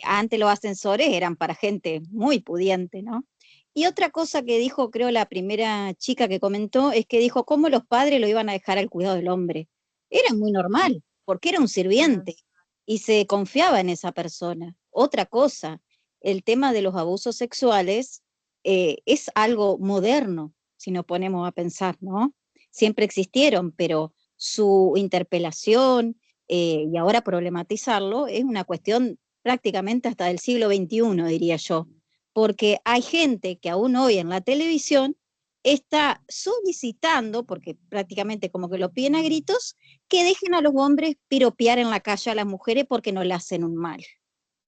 antes los ascensores eran para gente muy pudiente, ¿no? Y otra cosa que dijo, creo, la primera chica que comentó, es que dijo cómo los padres lo iban a dejar al cuidado del hombre. Era muy normal, porque era un sirviente y se confiaba en esa persona. Otra cosa, el tema de los abusos sexuales es algo moderno, si nos ponemos a pensar, ¿no? Siempre existieron, pero su interpelación y ahora problematizarlo es una cuestión prácticamente hasta del siglo XXI, diría yo, porque hay gente que aún hoy en la televisión está solicitando, porque prácticamente como que lo piden a gritos, que dejen a los hombres piropear en la calle a las mujeres porque no le hacen un mal,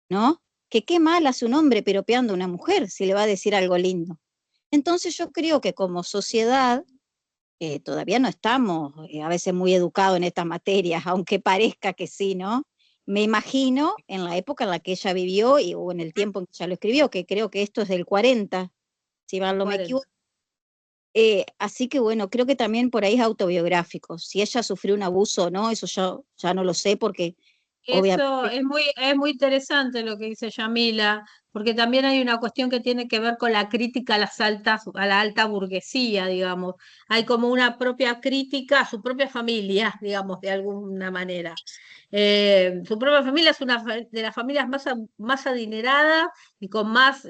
¿no? que qué mal hace un hombre piropeando a una mujer si le va a decir algo lindo. Entonces yo creo que como sociedad todavía no estamos a veces muy educados en estas materias, aunque parezca que sí, ¿no? Me imagino en la época en la que ella vivió o en el tiempo en que ella lo escribió, que creo que esto es del 40, si mal no me 40. equivoco. Así que bueno, creo que también por ahí es autobiográfico. Si ella sufrió un abuso o no, eso yo ya no lo sé porque obviamente... Eso es muy interesante lo que dice Yamila, porque también hay una cuestión que tiene que ver con la crítica a a la alta burguesía, digamos. Hay como una propia crítica a su propia familia, digamos, de alguna manera. Su propia familia es una de las familias más adineradas y con más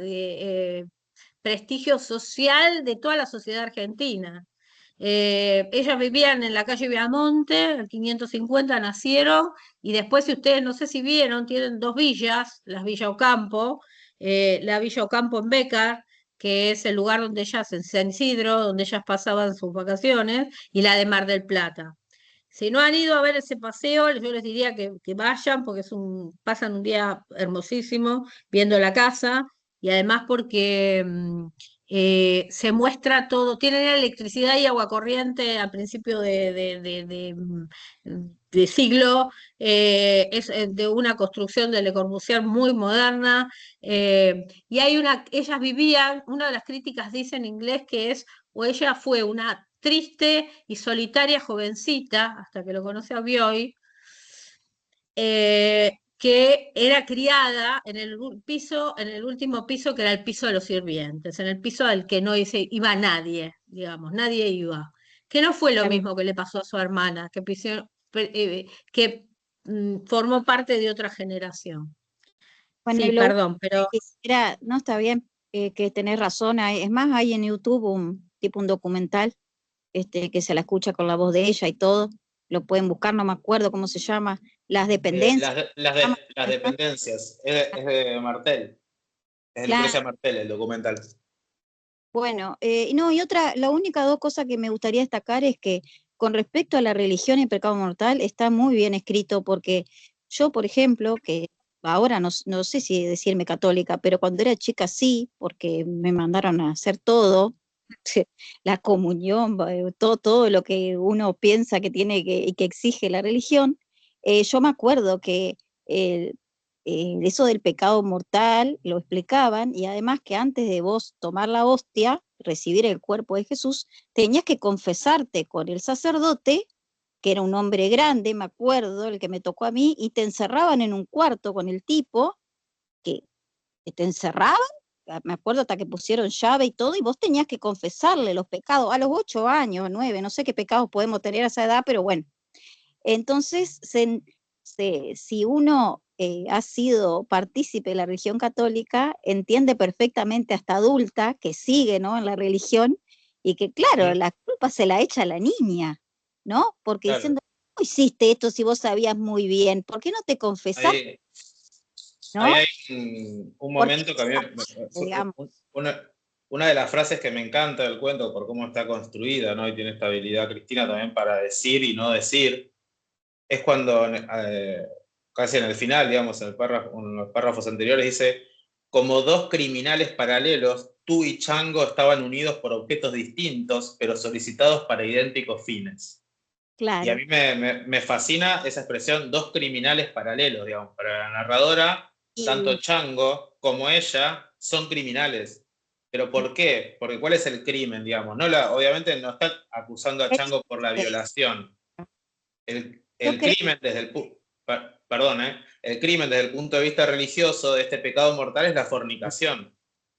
prestigio social de toda la sociedad argentina. Ellas vivían en la calle Viamonte, el 550 nacieron, y después, si ustedes no sé si vieron, tienen dos villas, las Villa Ocampo, la Villa Ocampo en Bécar, que es el lugar donde ellas, en San Isidro, donde ellas pasaban sus vacaciones, y la de Mar del Plata. Si no han ido a ver ese paseo, yo les diría que vayan, porque pasan un día hermosísimo viendo la casa, y además porque se muestra todo, tienen electricidad y agua corriente al principio de siglo, es de una construcción de Le Corbusier muy moderna, y ellas vivían, una de las críticas dice en inglés que es, o ella fue una triste y solitaria jovencita, hasta que lo conoce a Bioy, que era criada en en el último piso, que era el piso de los sirvientes, en el piso al que no iba nadie, digamos, nadie iba. Que no fue lo mismo que le pasó a su hermana, que formó parte de otra generación. Bueno, Sí, y lo perdón, pero que quisiera, no está bien que tenés razón, es más, hay en YouTube un documental que se la escucha con la voz de ella y todo, lo pueden buscar, no me acuerdo cómo se llama, Las Dependencias. Las dependencias, es de Martel, es de Claro, Lucrecia Martel el documental. bueno, no, y la única dos cosas que me gustaría destacar es que con respecto a la religión y el pecado mortal está muy bien escrito porque yo, por ejemplo, que ahora no sé si decirme católica, pero cuando era chica sí, porque me mandaron a hacer todo, la comunión, todo lo que uno piensa que tiene y que exige la religión, yo me acuerdo que eso del pecado mortal lo explicaban y además que antes de vos tomar la hostia, recibir el cuerpo de Jesús, tenías que confesarte con el sacerdote, que era un hombre grande, me acuerdo, el que me tocó a mí, y te encerraban en un cuarto con el tipo, que, que te encerraban, me acuerdo hasta que pusieron llave y todo, y vos tenías que confesarle los pecados a los 8 años, 9, no sé qué pecados podemos tener a esa edad, pero bueno. Entonces, si uno ha sido partícipe de la religión católica, entiende perfectamente hasta adulta que sigue, ¿no?, en la religión y que, claro, la culpa se la echa a la niña, ¿no? Porque Claro. diciendo, ¿cómo hiciste esto si vos sabías muy bien? ¿Por qué no te confesaste? ¿No? Ahí hay un momento que a mí digamos. una de las frases que me encanta del cuento por cómo está construida, ¿no? Y tiene esta habilidad Cristina también para decir y no decir, es cuando casi en el final, digamos, en los párrafos anteriores dice: como dos criminales paralelos, tú y Chango estaban unidos por objetos distintos, pero solicitados para idénticos fines. Claro. Y a mí me fascina esa expresión, dos criminales paralelos, digamos, para la narradora, tanto Chango como ella son criminales. ¿Pero por qué? Porque ¿cuál es el crimen, digamos? Obviamente no está acusando a Chango por la violación. El crimen desde el crimen desde el punto de vista religioso de este pecado mortal es la fornicación.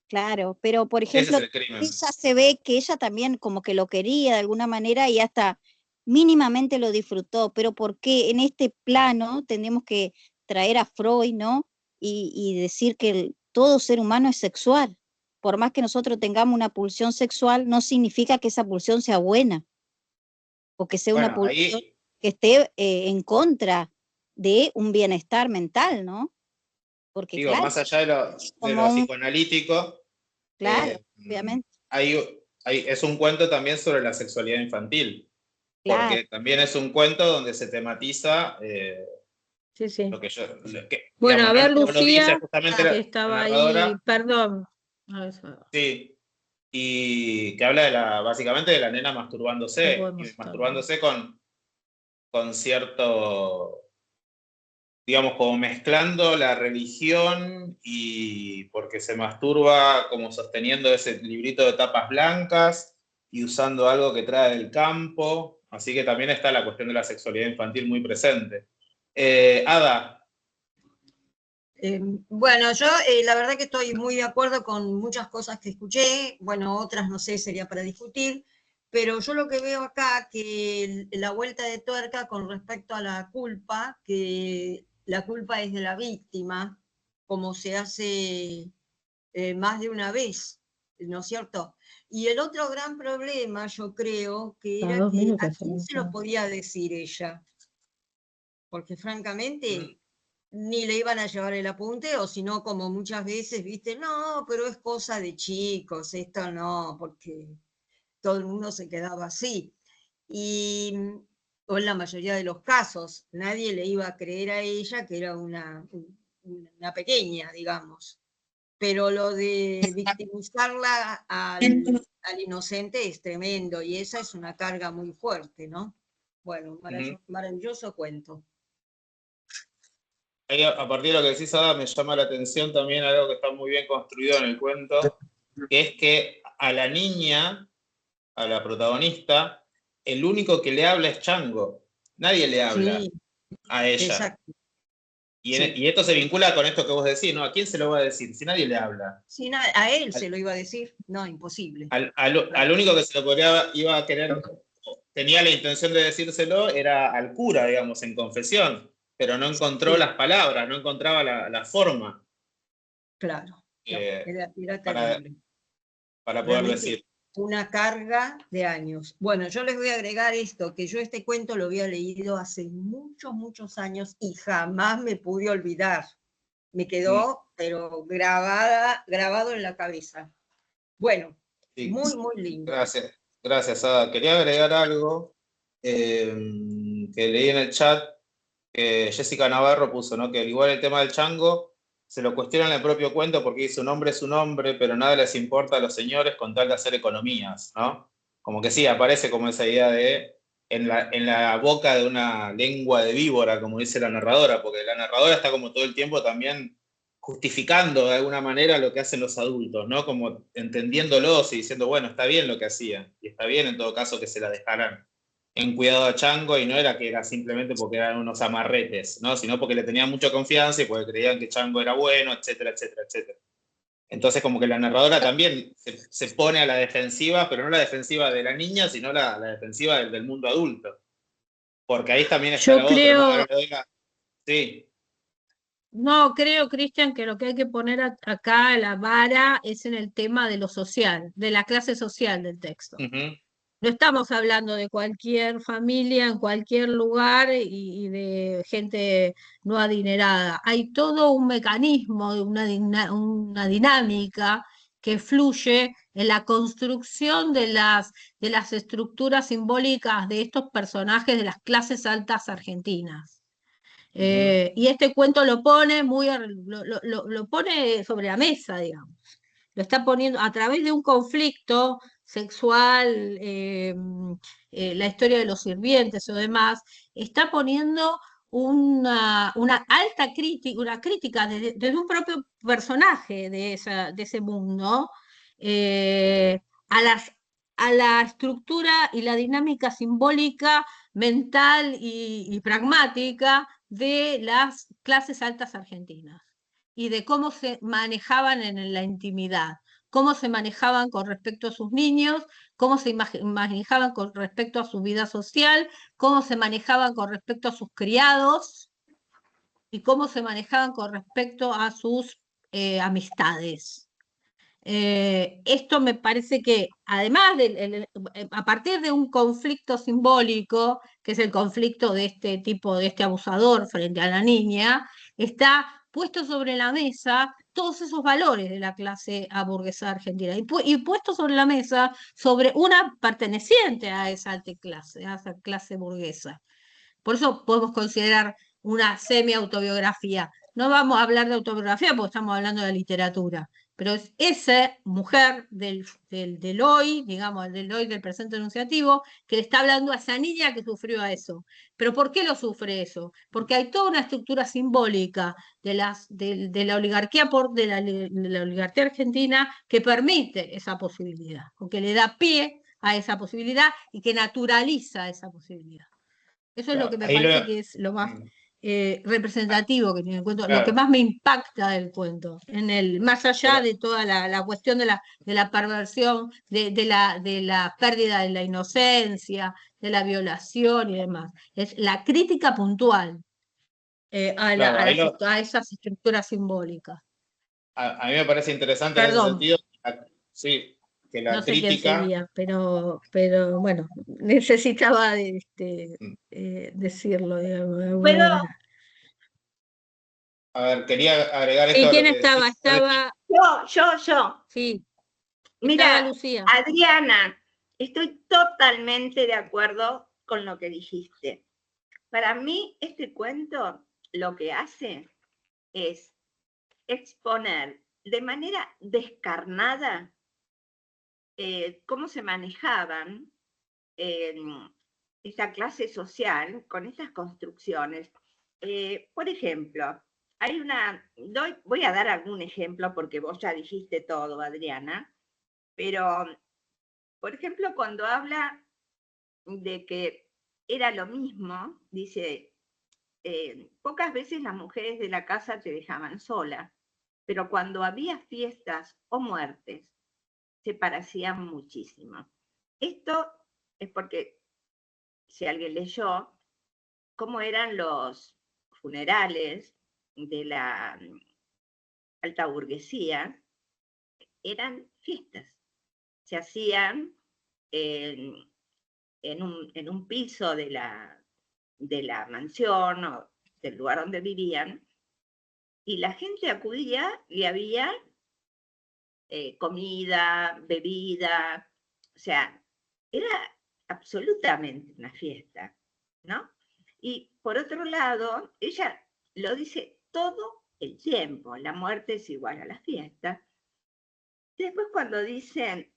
Claro, pero por ejemplo, Ese es el crimen. ella se ve que ella también como que lo quería de alguna manera y hasta mínimamente lo disfrutó, pero ¿por qué en este plano tenemos que traer a Freud, ¿no? Y decir que todo ser humano es sexual. Por más que nosotros tengamos una pulsión sexual, no significa que esa pulsión sea buena o que sea una pulsión que esté en contra de un bienestar mental, ¿no? Porque digo, claro, más allá de lo psicoanalítico, claro, obviamente. Es un cuento también sobre la sexualidad infantil, Claro. porque también es un cuento donde se tematiza Sí, sí. Lo que yo, Bueno, a ver, lo dice Lucía, justamente que la estaba ahí, narradora, perdón. sí, y que habla básicamente de la nena No masturbándose, podemos y estar. masturbándose con cierto, digamos, como mezclando la religión y porque se masturba como sosteniendo ese librito de tapas blancas y usando algo que trae del campo, así que también está la cuestión de la sexualidad infantil muy presente. Ada. Bueno, yo la verdad que estoy muy de acuerdo con muchas cosas que escuché, bueno, otras no sé, sería para discutir, pero yo lo que veo acá, que la vuelta de tuerca con respecto a la culpa, que la culpa es de la víctima, como se hace más de una vez, ¿no es cierto? Y el otro gran problema, yo creo, que Cada era 2 que a minutos. quién se lo podía decir ella, porque francamente ni le iban a llevar el apunte, o si no, como muchas veces, viste, no, pero es cosa de chicos, esto no, porque todo el mundo se quedaba así. Y o en la mayoría de los casos, nadie le iba a creer a ella que era una pequeña, digamos. Pero lo de victimizarla al inocente es tremendo, y esa es una carga muy fuerte, ¿no? Bueno, maravilloso cuento. Ahí, a partir de lo que decís, Ada, me llama la atención también algo que está muy bien construido en el cuento, que es que a la niña, a la protagonista, el único que le habla es Chango. Nadie le habla Sí, a ella. exacto. Y, Sí. y esto se vincula con esto que vos decís, ¿no? ¿A quién se lo va a decir si nadie le habla? Sí, a él se lo iba a decir. No, imposible. Al único que se lo iba a querer, tenía la intención de decírselo, era al cura, digamos, en confesión, pero no encontró Sí, las palabras, no encontraba la forma claro. No, era para terrible. poder Realmente decir. una carga de años. Bueno, yo les voy a agregar esto, que yo este cuento lo había leído hace muchos, muchos años y jamás me pude olvidar. Me quedó, pero grabado en la cabeza. Bueno, Sí. muy, muy lindo. Gracias, Ada. Quería agregar algo que leí en el chat, que Jessica Navarro puso, ¿no? Que al igual el tema del chango se lo cuestiona en el propio cuento porque dice un hombre es un hombre, pero nada les importa a los señores con tal de hacer economías, ¿no? Como que sí, aparece como esa idea de en la boca de una lengua de víbora, como dice la narradora, porque la narradora está como todo el tiempo también justificando de alguna manera lo que hacen los adultos, ¿no? Como entendiéndolos y diciendo, bueno, está bien lo que hacían, y está bien en todo caso que se la dejaran en cuidado a Chango, y no era que era simplemente porque eran unos amarretes, ¿no? Sino porque le tenían mucha confianza y porque creían que Chango era bueno, etcétera, etcétera, etcétera. Entonces como que la narradora también se pone a la defensiva, pero no la defensiva de la niña, sino la defensiva del mundo adulto. Porque ahí también está Yo lo otro, ¿no? creo, Sí. no, creo, Cristian, que lo que hay que poner acá la vara es en el tema de lo social, de la clase social del texto. Uh-huh. No estamos hablando de cualquier familia en cualquier lugar y de gente no adinerada. Hay todo un mecanismo, una dinámica que fluye en la construcción de las estructuras simbólicas de estos personajes de las clases altas argentinas. Y este cuento lo pone lo pone sobre la mesa, digamos. Lo está poniendo a través de un conflicto sexual, la historia de los sirvientes o demás, está poniendo una alta crítica, una crítica desde un propio personaje de ese mundo, eh, a a la estructura y la dinámica simbólica, mental y pragmática de las clases altas argentinas y de cómo se manejaban en la intimidad, cómo se manejaban con respecto a sus niños, cómo se manejaban con respecto a su vida social, cómo se manejaban con respecto a sus criados y cómo se manejaban con respecto a sus amistades. Esto me parece que, además, a partir de un conflicto simbólico, que es el conflicto de este tipo, de este abusador frente a la niña, está puesto sobre la mesa todos esos valores de la clase burguesa argentina y puesto sobre la mesa sobre una perteneciente a esa alta clase, a esa clase burguesa. Por eso podemos considerar una semi-autobiografía. No vamos a hablar de autobiografía porque estamos hablando de literatura, pero es esa mujer del hoy, digamos, del hoy, del presente enunciativo, que le está hablando a esa niña que sufrió eso. ¿Pero por qué lo sufre eso? Porque hay toda una estructura simbólica de la oligarquía de la oligarquía argentina que permite esa posibilidad, o que le da pie a esa posibilidad y que naturaliza esa posibilidad. Eso es lo que me parece que es lo más representativo que tiene el cuento, lo que más me impacta del cuento, más allá de toda la cuestión de la perversión, de la pérdida de la inocencia, de la violación y demás. Es la crítica puntual a esas estructuras simbólicas. A mí me parece interesante en ese sentido, sí, que la no sé crítica... quién sería, pero bueno, necesitaba decirlo de alguna manera. A ver, quería agregar esto ¿Y a quién lo que estaba? decía. Estaba... Yo. Sí. Mira, estaba Lucía. Adriana, estoy totalmente de acuerdo con lo que dijiste. Para mí, este cuento lo que hace es exponer de manera descarnada cómo se manejaban esta clase social con estas construcciones. Por ejemplo, voy a dar algún ejemplo porque vos ya dijiste todo, Adriana, pero, por ejemplo, cuando habla de que era lo mismo, dice, pocas veces las mujeres de la casa te dejaban sola, pero cuando había fiestas o muertes, se parecían muchísimo. Esto es porque, si alguien leyó, cómo eran los funerales de la alta burguesía, eran fiestas. Se hacían en un piso de la mansión o del lugar donde vivían, y la gente acudía y había comida, bebida, o sea, era absolutamente una fiesta, ¿no? Y por otro lado, ella lo dice todo el tiempo, la muerte es igual a la fiesta. Después cuando dicen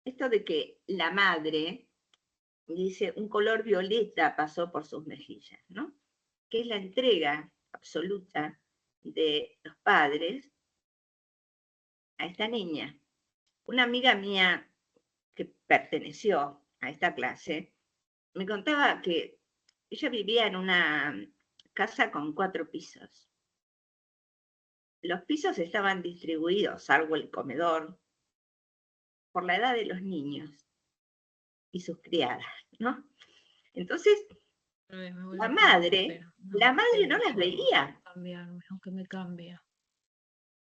esto de que la madre, dice, un color violeta pasó por sus mejillas, ¿no? Que es la entrega absoluta de los padres a esta niña. Una amiga mía que perteneció a esta clase me contaba que ella vivía en una casa con 4 pisos. Los pisos estaban distribuidos, salvo el comedor, por la edad de los niños y sus criadas, ¿no? Entonces, la madre no las veía. Aunque me cambia.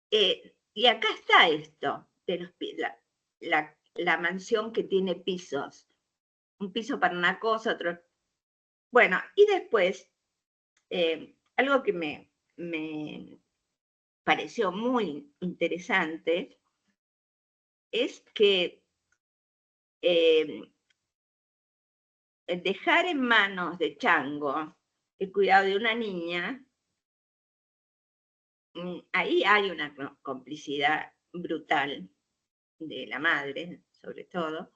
Y acá está esto, de la mansión que tiene pisos. Un piso para una cosa, otro. Bueno, y después, algo que me pareció muy interesante es que dejar en manos de Chango el cuidado de una niña, ahí hay una complicidad brutal de la madre, sobre todo,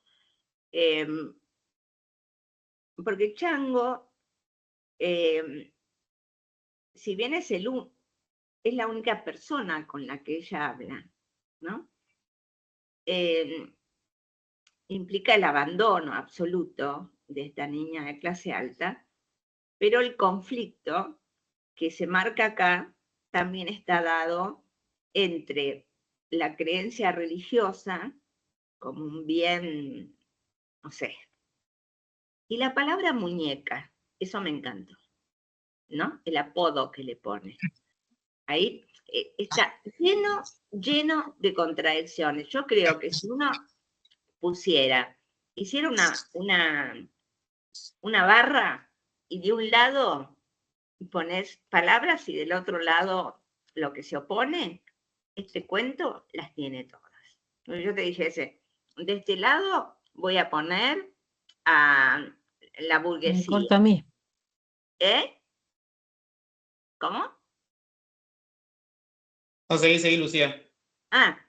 porque Chango, si bien es la única persona con la que ella habla, ¿no? Implica el abandono absoluto de esta niña de clase alta, pero el conflicto que se marca acá también está dado entre la creencia religiosa como un bien, no sé, y la palabra muñeca, eso me encantó, ¿no? El apodo que le pone. Ahí está lleno de contradicciones. Yo creo que si uno hiciera una barra y de un lado pones palabras y del otro lado lo que se opone, este cuento las tiene todas. Yo te dijese, de este lado voy a poner a la Me burguesía. corta a mí. ¿Eh? ¿Cómo? No, seguí, Lucía. Ah,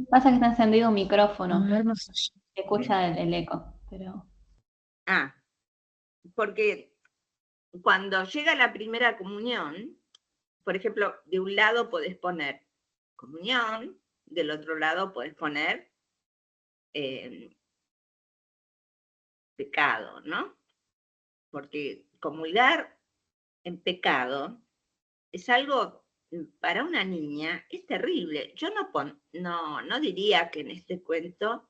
Pasa que está encendido un micrófono, A ver, no sé. se escucha el eco, pero porque cuando llega la primera comunión, por ejemplo, de un lado podés poner comunión, del otro lado podés poner pecado, ¿no? Porque comulgar en pecado es algo, para una niña, es terrible. Yo no diría que en este cuento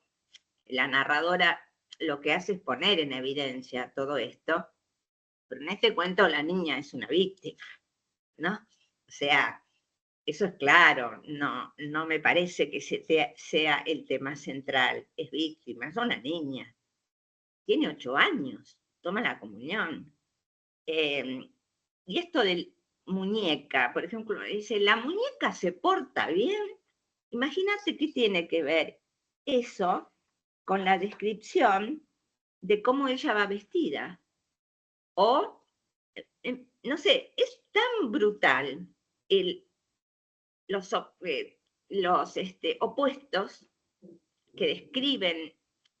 la narradora lo que hace es poner en evidencia todo esto, pero en este cuento la niña es una víctima, ¿no? O sea, eso es claro, no me parece que sea el tema central, es víctima, es una niña, tiene 8 años, toma la comunión. Y esto del muñeca, por ejemplo, dice, la muñeca se porta bien. Imagínate qué tiene que ver eso con la descripción de cómo ella va vestida. O, no sé, es tan brutal los opuestos que describen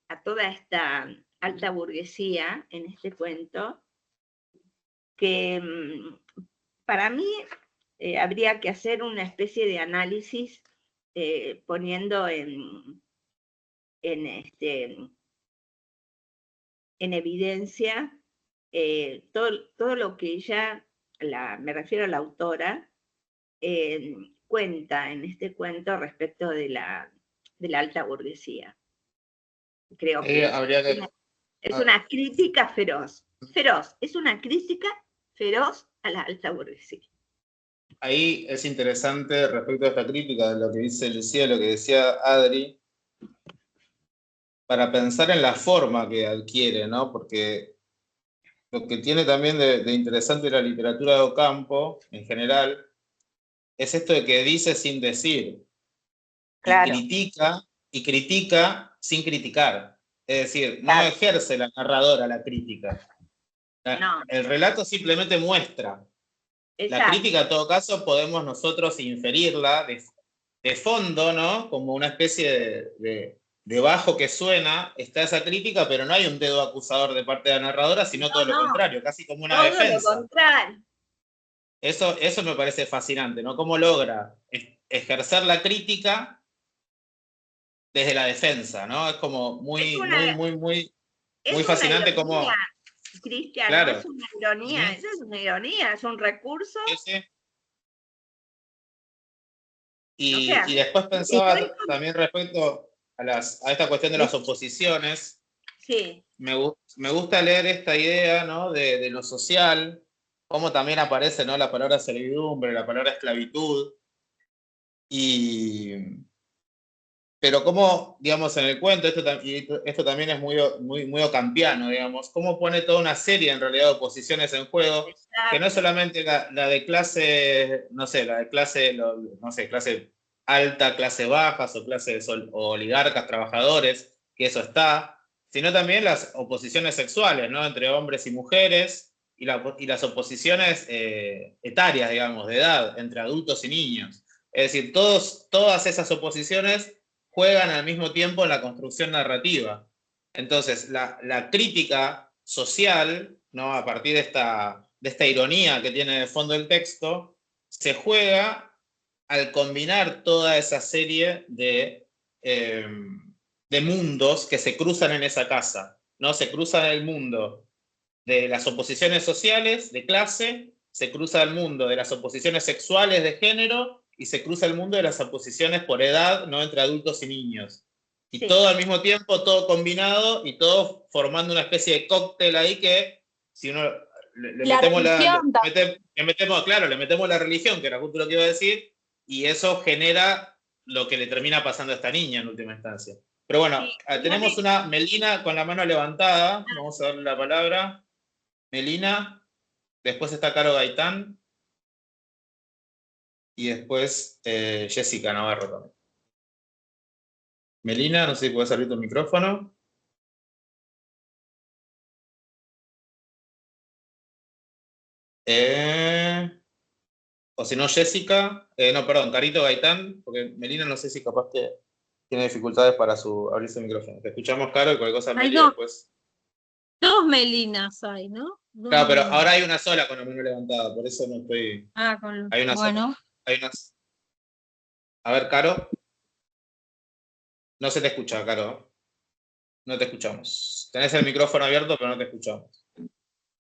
a toda esta alta burguesía en este cuento, que para mí habría que hacer una especie de análisis poniendo en evidencia todo lo que ella, me refiero a la autora, cuenta en este cuento respecto de la alta burguesía. Creo que Habría que... es una crítica feroz, es una crítica feroz a la alta burguesía. Ahí es interesante respecto a esta crítica de lo que dice Lucía, lo que decía Adri, para pensar en la forma que adquiere, ¿no? Porque lo que tiene también de interesante la literatura de Ocampo, en general, es esto de que dice sin decir, Claro. y critica sin criticar. Es decir, no ejerce la narradora la crítica. No. El relato simplemente muestra. Exacto. La crítica, en todo caso, podemos nosotros inferirla de fondo, ¿no? Como una especie de bajo que suena, está esa crítica, pero no hay un dedo acusador de parte de la narradora, sino todo lo contrario, casi como una defensa. Todo lo contrario. Eso me parece fascinante, ¿no? Cómo logra ejercer la crítica desde la defensa, ¿no? Es como muy fascinante como... Cristian, Claro. no es una ironía, eso es una ironía, es un recurso. Sí. Y después pensaba también respecto a esta cuestión de las oposiciones. Sí. Me gusta leer esta idea, ¿no? de lo social, cómo también aparece, ¿no? la palabra servidumbre, la palabra esclavitud. Pero cómo, digamos, en el cuento, esto también es muy ocampiano, digamos, cómo pone toda una serie en realidad de oposiciones en juego, que no es solamente la de clase, no sé, la de clase, no sé, clase alta, clase bajas o clases o oligarcas, trabajadores, que eso está, sino también las oposiciones sexuales, ¿no? Entre hombres y mujeres, y las oposiciones etarias, digamos, de edad, entre adultos y niños. Es decir, todas esas oposiciones juegan al mismo tiempo en la construcción narrativa. Entonces, la crítica social, ¿no? A partir de esta ironía que tiene de fondo el texto, se juega al combinar toda esa serie de mundos que se cruzan en esa casa, ¿no? Se cruzan el mundo de las oposiciones sociales, de clase, se cruza el mundo de las oposiciones sexuales de género, y se cruza el mundo de las oposiciones por edad, ¿no? Entre adultos y niños. Y todo al mismo tiempo, todo combinado, y todo formando una especie de cóctel ahí que, si uno le metemos le metemos la religión, que era justo lo que iba a decir, y eso genera lo que le termina pasando a esta niña en última instancia. Pero bueno, tenemos una Melina con la mano levantada, vamos a darle la palabra. Melina, después está Caro Gaitán, y después Jessica Navarro también. Melina, no sé si puedes abrir tu micrófono. O si no, Jessica. No, perdón, Carito Gaitán, porque Melina no sé si capaz que tiene dificultades para abrirse el micrófono. Te escuchamos, Caro, y cualquier cosa Hay Meli después. dos Melinas hay, ¿no? Claro, pero ahora hay una sola con la mano levantada, por eso no estoy. Hay una bueno. sola. Hay unas. A ver, Caro. No se te escucha, Caro. No te escuchamos. Tenés el micrófono abierto, pero no te escuchamos.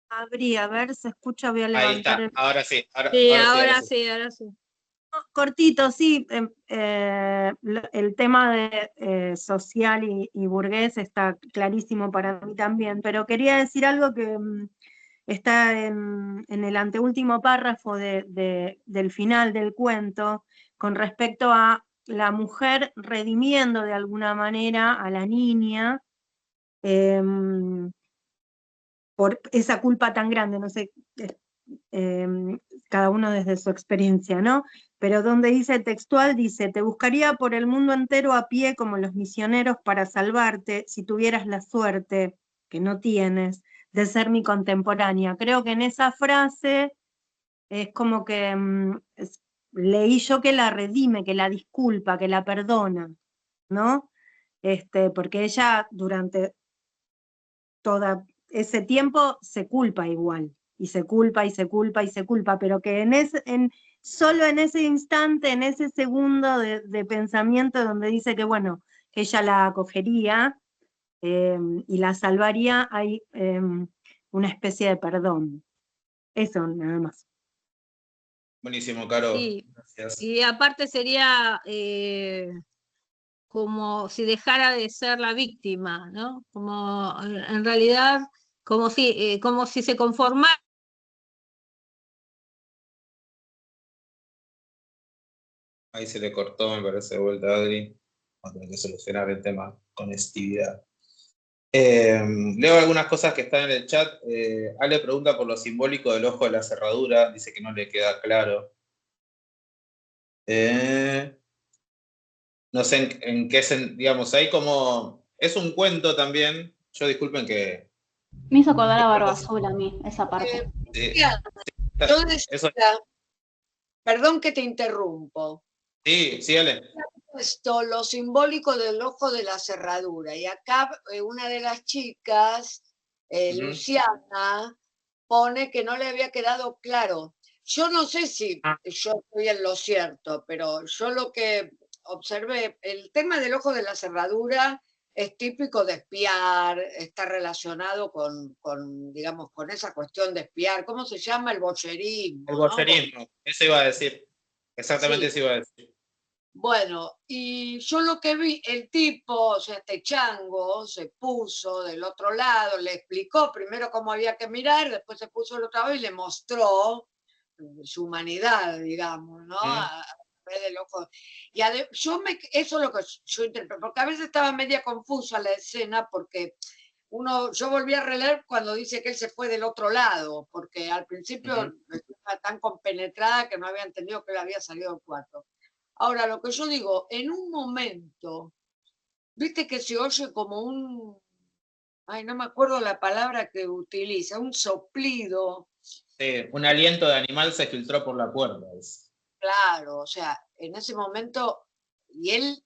Abrí, a ver, se escucha, voy a Ahí levantar está, ahora sí. Sí, Ahora sí. ahora sí. Cortito, sí, el tema de social y burgués está clarísimo para mí también, pero quería decir algo que está en el anteúltimo párrafo del final del cuento, con respecto a la mujer redimiendo de alguna manera a la niña por esa culpa tan grande, no sé, cada uno desde su experiencia, ¿no? Pero donde dice textual, dice, te buscaría por el mundo entero a pie como los misioneros para salvarte si tuvieras la suerte, que no tienes, de ser mi contemporánea. Creo que en esa frase es como que leí yo que la redime, que la disculpa, que la perdona, ¿no? Porque ella durante todo ese tiempo se culpa igual, y se culpa, y se culpa, y se culpa, pero que solo en ese instante, en ese segundo de pensamiento donde dice que, bueno, que ella la acogería y la salvaría, hay una especie de perdón. Eso, nada más. Buenísimo, Caro. Sí. Gracias. Y aparte sería como si dejara de ser la víctima, ¿no? Como en realidad, como si se conformara. Ahí se le cortó, me parece, de vuelta a Adri. Vamos a tener que solucionar el tema con estividad. Leo algunas cosas que están en el chat. Ale pregunta por lo simbólico del ojo de la cerradura. Dice que no le queda claro. No sé en qué, digamos, ahí como... Es un cuento también. Yo disculpen que... Me hizo acordar a Barba Azul a mí, esa parte. Yo decía, perdón que te interrumpo. Sí, Ale. Esto, lo simbólico del ojo de la cerradura. Y acá una de las chicas, Luciana, pone que no le había quedado claro. Yo no sé si yo estoy en lo cierto, pero yo lo que observé, el tema del ojo de la cerradura es típico de espiar, está relacionado digamos, con esa cuestión de espiar. ¿Cómo se llama? El boyerismo. El boyerismo, eso iba a decir. Exactamente eso iba a decir. Bueno, y yo lo que vi, el tipo, o sea, este chango, se puso del otro lado, le explicó primero cómo había que mirar, después se puso del otro lado y le mostró su humanidad, digamos, ¿no? A través del ojo. Y eso es lo que yo interpreto, porque a veces estaba media confusa la escena, porque yo volví a releer cuando dice que él se fue del otro lado, porque al principio estaba tan compenetrada que no había entendido que él había salido del cuarto. Ahora, lo que yo digo, en un momento, viste que se oye como no me acuerdo la palabra que utiliza, un soplido. Sí, un aliento de animal se filtró por la puerta. Claro, o sea, en ese momento, y él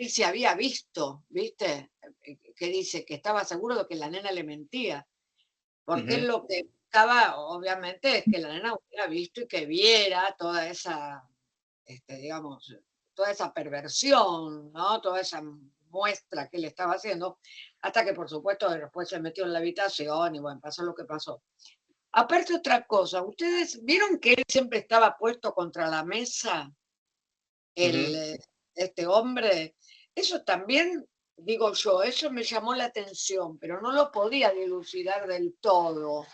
se había visto, ¿viste? Que dice que estaba seguro de que la nena le mentía, porque él lo que buscaba, obviamente, es que la nena hubiera visto y que viera toda esa, digamos, toda esa perversión, ¿no? Toda esa muestra que él estaba haciendo, hasta que por supuesto después se metió en la habitación y bueno, pasó lo que pasó. Aparte otra cosa, ¿ustedes vieron que él siempre estaba puesto contra la mesa? Este hombre, eso también, digo yo, eso me llamó la atención, pero no lo podía dilucidar del todo.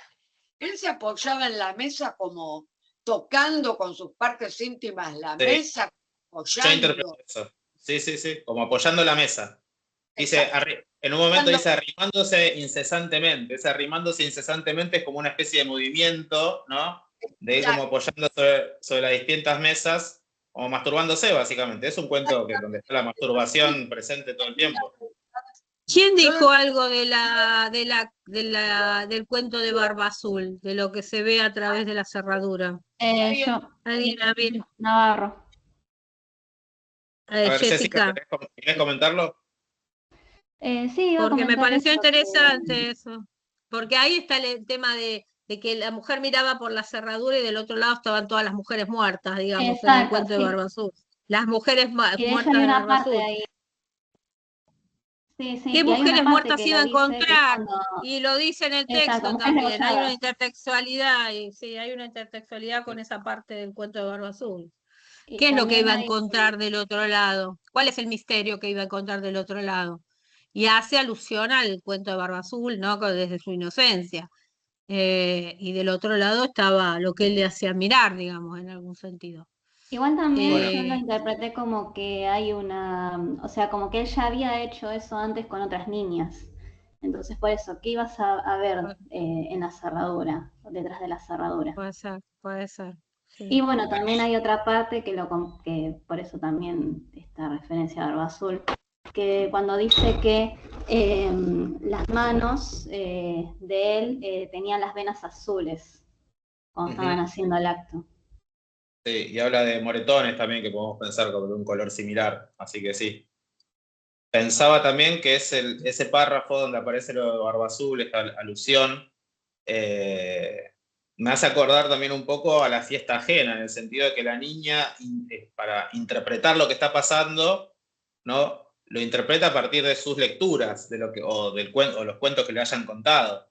Él se apoyaba en la mesa como tocando con sus partes íntimas la mesa, apoyando. Yo interpreto eso. Sí, como apoyando la mesa. Dice, en un momento dice arrimándose incesantemente. Ese arrimándose incesantemente es como una especie de movimiento, ¿no? De ir como apoyando sobre las distintas mesas, como masturbándose, básicamente. Es un cuento donde está la masturbación presente todo el tiempo. ¿Quién Yo dijo algo del cuento de Barba Azul, de lo que se ve a través de la cerradura? Yo, ¿Alguien? A ver, Navarro. A ver, Jessica, Jessica, ¿querés comentarlo? Sí, iba a porque me comentar pareció eso. interesante eso. Porque ahí está el tema de que la mujer miraba por la cerradura y del otro lado estaban todas las mujeres muertas, digamos, en el Exacto, cuento de sí. Barba Azul. Las mujeres Y de hecho muertas hay de una Barba parte Azul. ahí. Sí, sí, ¿Qué y hay una mujeres parte muertas que iba a lo dice, que es encontrar? cuando. Y lo dice en el Exacto, texto mujeres también. Hay una degolladas. intertextualidad, y sí, hay una intertextualidad con esa parte del cuento de Barba Azul. Y ¿Qué es lo que también iba a hay. encontrar del otro lado? ¿Cuál es el misterio que iba a encontrar del otro lado? Y hace alusión al cuento de Barba Azul, ¿no? Desde su inocencia. Y del otro lado estaba lo que él le hacía mirar, digamos, en algún sentido. Igual también Bueno, yo lo Eh, interpreté como que hay o sea, como que él ya había hecho eso antes con otras niñas. Entonces, por eso, ¿qué ibas a ver en la cerradura, detrás de la cerradura? puede ser, Y sí. bueno, también hay otra parte que por eso también esta referencia a Barba Azul, que cuando dice que las manos de él tenían las venas azules cuando estaban ujú. haciendo el acto. Sí, y habla de moretones también, que podemos pensar como de un color similar, así que sí. Pensaba también que es ese párrafo donde aparece lo de Barba Azul, esta alusión, me hace acordar también un poco a la fiesta ajena, en el sentido de que la niña, para interpretar lo que está pasando, ¿no? Lo interpreta a partir de sus lecturas, o los cuentos que le hayan contado,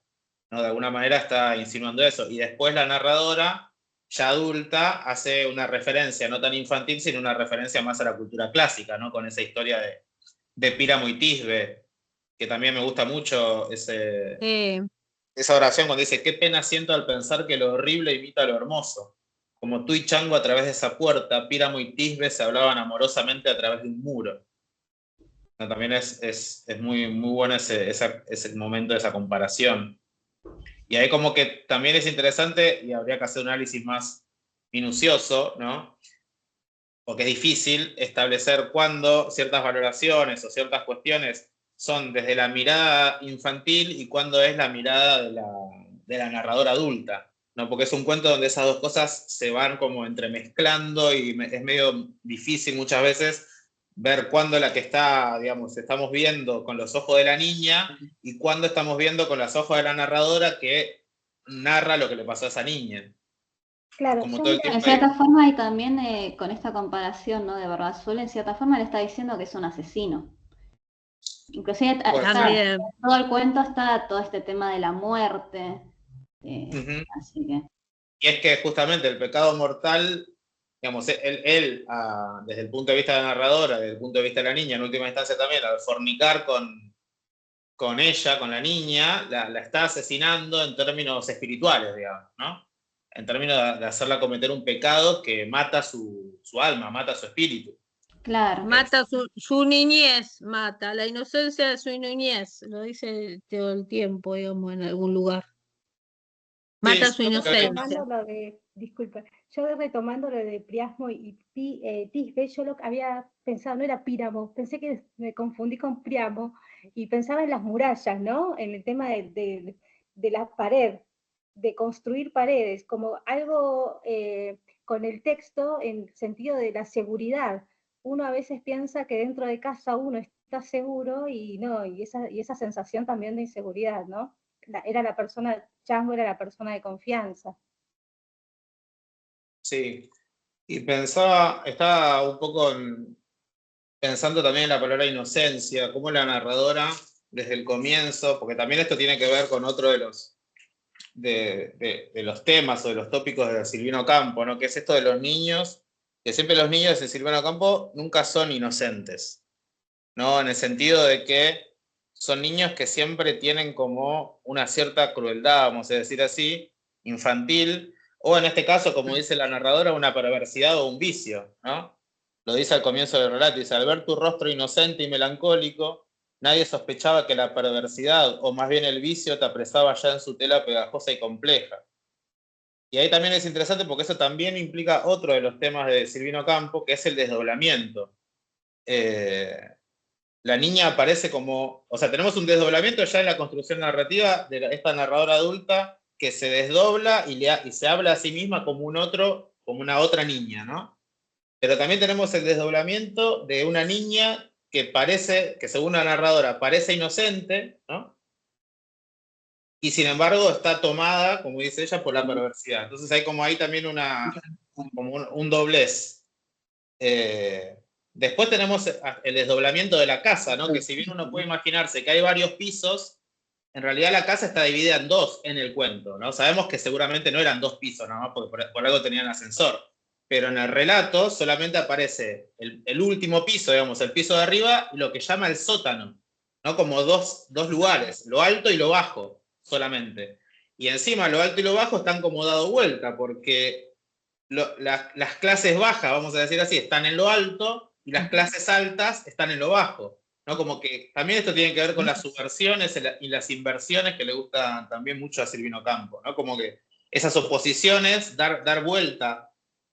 ¿no? De alguna manera está insinuando eso. Y después la narradora, ya adulta, hace una referencia, no tan infantil, sino una referencia más a la cultura clásica, ¿no? Con esa historia de Píramo y Tisbe, que también me gusta mucho esa oración cuando dice: qué pena siento al pensar que lo horrible imita lo hermoso. Como tú y Chango a través de esa puerta, Píramo y Tisbe se hablaban amorosamente a través de un muro. No, también es muy, muy bueno ese momento de esa comparación. Y ahí como que también es interesante, y habría que hacer un análisis más minucioso, ¿no? Porque es difícil establecer cuándo ciertas valoraciones o ciertas cuestiones son desde la mirada infantil y cuándo es la mirada de la narradora adulta, ¿no? Porque es un cuento donde esas dos cosas se van como entremezclando y es medio difícil muchas veces ver cuándo la que está, digamos, estamos viendo con los ojos de la niña y cuándo estamos viendo con los ojos de la narradora que narra lo que le pasó a esa niña. Claro, Como yo todo el mira, En tiempo hay... cierta forma, y también con esta comparación, ¿no? De Barba Azul, en cierta forma le está diciendo que es un asesino. Inclusive Puede ser. También. todo el cuento está todo este tema de la muerte. Ujú. Así que. Y es que justamente el pecado mortal, digamos, desde el punto de vista de la narradora, desde el punto de vista de la niña, en última instancia también, al fornicar con ella, con la niña, la está asesinando en términos espirituales, digamos, ¿no? En términos de hacerla cometer un pecado que mata su alma, mata su espíritu. Claro. Mata su niñez, mata la inocencia de su niñez, lo dice todo el tiempo, digamos, en algún lugar. Sí, Mata su yo creo que inocencia. retomando lo de, disculpa, yo retomando lo de Priasmo y Tisbe, yo lo que había pensado, no era Píramo, pensé que me confundí con Priamo, y pensaba en las murallas, ¿no? En el tema de la pared, de construir paredes, como algo con el texto en sentido de la seguridad. Uno a veces piensa que dentro de casa uno está seguro y no, y esa sensación también de inseguridad, ¿no? Era la persona, Chango era la persona de confianza. sí. Y estaba un poco pensando también en la palabra inocencia, cómo la narradora, desde el comienzo, porque también esto tiene que ver con otro de los temas o de los tópicos de Silvino Campo, ¿no? Que es esto de los niños, que siempre los niños de Silvino Campo nunca son inocentes, ¿no? En el sentido de que son niños que siempre tienen como una cierta crueldad, vamos a decir así, infantil, o en este caso, como dice la narradora, una perversidad o un vicio, ¿no? Lo dice al comienzo del relato, dice: al ver tu rostro inocente y melancólico, nadie sospechaba que la perversidad, o más bien el vicio, te apresaba ya en su tela pegajosa y compleja. Y ahí también es interesante porque eso también implica otro de los temas de Silvino Campo, que es el desdoblamiento. la niña aparece como, o sea, tenemos un desdoblamiento ya en la construcción narrativa de esta narradora adulta que se desdobla y se habla a sí misma como como una otra niña, ¿no? Pero también tenemos el desdoblamiento de una niña que según la narradora, parece inocente, ¿no? Y sin embargo está tomada, como dice ella, por la perversidad. Entonces hay como ahí también como un doblez. Después tenemos el desdoblamiento de la casa, ¿no? Que si bien uno puede imaginarse que hay varios pisos, en realidad la casa está dividida en dos en el cuento, ¿no? Sabemos que seguramente no eran 2 pisos nada más, porque por algo tenían ascensor. Pero en el relato solamente aparece el último piso, digamos, el piso de arriba, y lo que llama el sótano, ¿no? Como dos lugares, lo alto y lo bajo solamente. Y encima lo alto y lo bajo están como dado vuelta, porque las clases bajas, vamos a decir así, están en lo alto y las clases altas están en lo bajo, ¿no? Como que también esto tiene que ver con las subversiones y las inversiones que le gustan también mucho a Silvino Campo, ¿no? Como que esas oposiciones, dar vuelta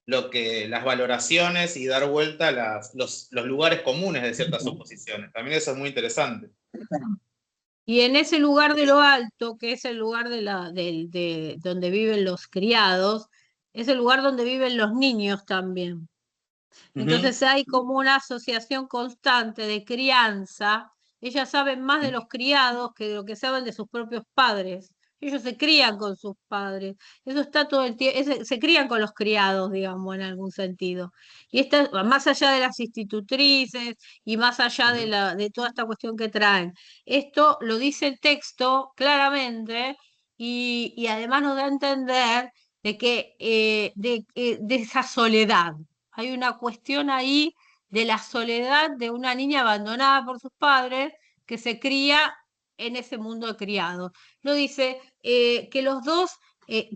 las valoraciones y dar vuelta los lugares comunes de ciertas oposiciones. También eso es muy interesante. Y en ese lugar de lo alto, que es el lugar donde viven los criados, es el lugar donde viven los niños también. Entonces hay como una asociación constante de crianza. Ellas saben más de los criados que de lo que saben de sus propios padres. Ellos se crían con sus padres. Eso está todo el tiempo, se crían con los criados, digamos, en algún sentido. Y más allá de las institutrices y más allá de toda esta cuestión que traen. Esto lo dice el texto claramente y además nos da a entender de esa soledad. Hay una cuestión ahí de la soledad de una niña abandonada por sus padres que se cría en ese mundo de criados. No dice que los dos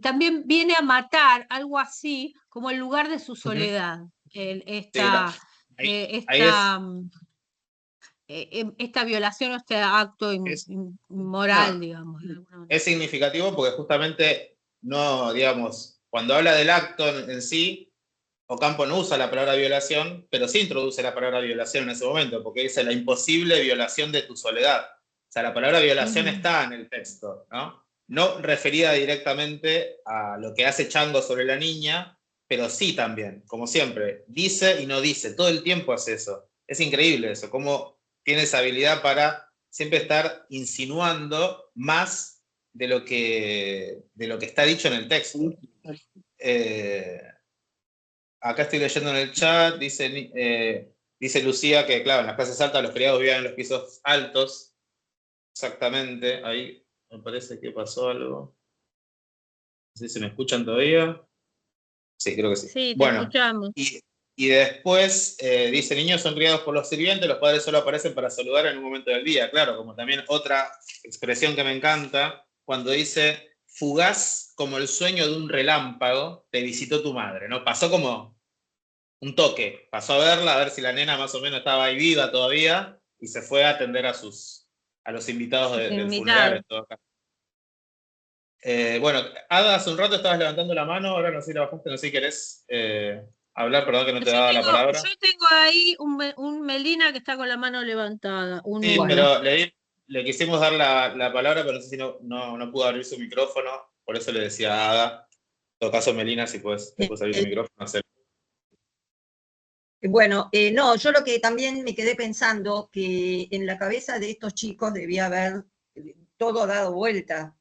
también viene a matar algo así como el lugar de su soledad. Esta violación o este acto inmoral, digamos. Es significativo porque justamente no, digamos, cuando habla del acto en sí, Ocampo no usa la palabra violación, pero sí introduce la palabra violación en ese momento, porque dice la imposible violación de tu soledad. O sea, la palabra violación está en el texto, ¿no? No referida directamente a lo que hace Chango sobre la niña, pero sí también, como siempre, dice y no dice, todo el tiempo hace eso. Es increíble eso, cómo tiene esa habilidad para siempre estar insinuando más de lo que está dicho en el texto. Acá estoy leyendo en el chat, dice Lucía que, claro, en las clases altas los criados vivían en los pisos altos. Exactamente, ahí me parece que pasó algo. No sé si me escuchan todavía. Sí, creo que sí. Sí, te bueno, escuchamos. Y después dice, niños son criados por los sirvientes, los padres solo aparecen para saludar en un momento del día. Claro, como también otra expresión que me encanta, cuando dice, fugaz como el sueño de un relámpago, te visitó tu madre, ¿no? Pasó como un toque, pasó a verla, a ver si la nena más o menos estaba ahí viva todavía, y se fue a atender a los invitados del funeral. En todo caso. Bueno, Ada, hace un rato estabas levantando la mano, ahora no sé si la bajaste, no sé si querés hablar, perdón que no te daba la palabra. Yo tengo ahí un Melina que está con la mano levantada. Sí, pero le quisimos dar la palabra, pero no sé si no pudo abrir su micrófono, por eso le decía a Ada, en todo caso Melina, si puedes abrir tu micrófono, hacer. Bueno, no, yo lo que también me quedé pensando, que en la cabeza de estos chicos debía haber todo dado vuelta.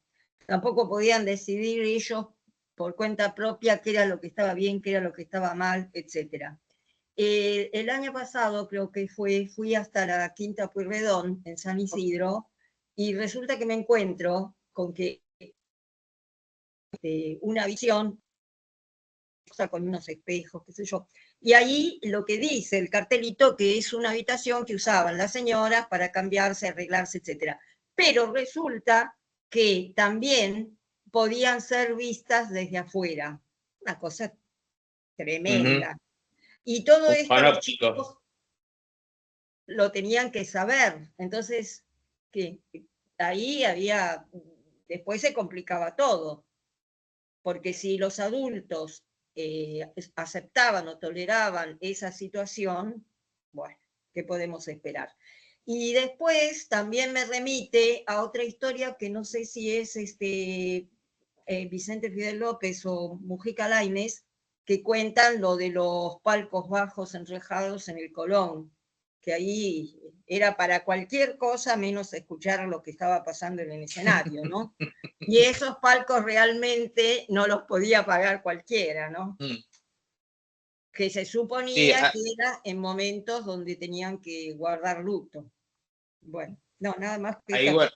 Tampoco podían decidir ellos por cuenta propia qué era lo que estaba bien, qué era lo que estaba mal, etc. El año pasado creo que fui hasta la Quinta Pueyrredón, en San Isidro, y resulta que me encuentro con que una visión con unos espejos, qué sé yo. Y ahí lo que dice el cartelito, que es una habitación que usaban las señoras para cambiarse, arreglarse, etc. Pero resulta que también podían ser vistas desde afuera. Una cosa tremenda. Y todo esto los chicos lo tenían que saber. Entonces, que ahí después se complicaba todo. Porque si los adultos aceptaban o toleraban esa situación, bueno, ¿qué podemos esperar? Y después también me remite a otra historia que no sé si es Vicente Fidel López o Mujica Lainez, que cuentan lo de los palcos bajos enrejados en el Colón, que ahí era para cualquier cosa menos escuchar lo que estaba pasando en el escenario, ¿no? Y esos palcos realmente no los podía pagar cualquiera, ¿no? Que se suponía que era en momentos donde tenían que guardar luto. Bueno, no, nada más que ahí, bueno,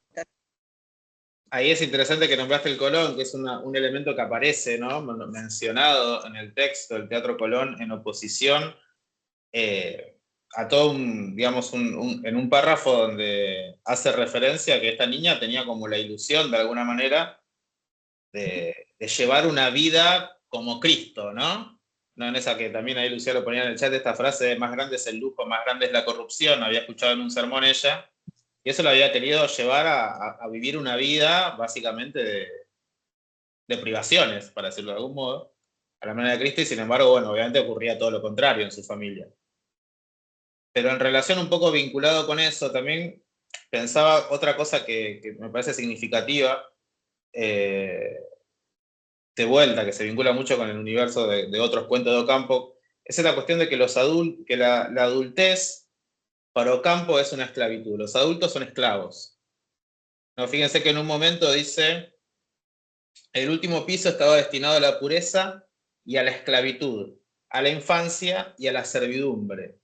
ahí es interesante que nombraste el Colón, que es un elemento que aparece, ¿no? Mencionado en el texto del Teatro Colón en oposición a todo digamos, en un párrafo donde hace referencia a que esta niña tenía como la ilusión, de alguna manera, de llevar una vida como Cristo, ¿no? No en esa que también ahí Lucía lo ponía en el chat, esta frase de más grande es el lujo, más grande es la corrupción, había escuchado en un sermón ella, y eso lo había querido llevar a vivir una vida básicamente de privaciones, para decirlo de algún modo, a la manera de Cristo, y sin embargo, bueno, obviamente ocurría todo lo contrario en su familia. Pero en relación un poco vinculado con eso, también pensaba otra cosa que me parece significativa, de vuelta, que se vincula mucho con el universo de otros cuentos de Ocampo, es la cuestión de que, la adultez para Ocampo es una esclavitud. Los adultos son esclavos. No, fíjense que en un momento dice, el último piso estaba destinado a la pureza y a la esclavitud, a la infancia y a la servidumbre.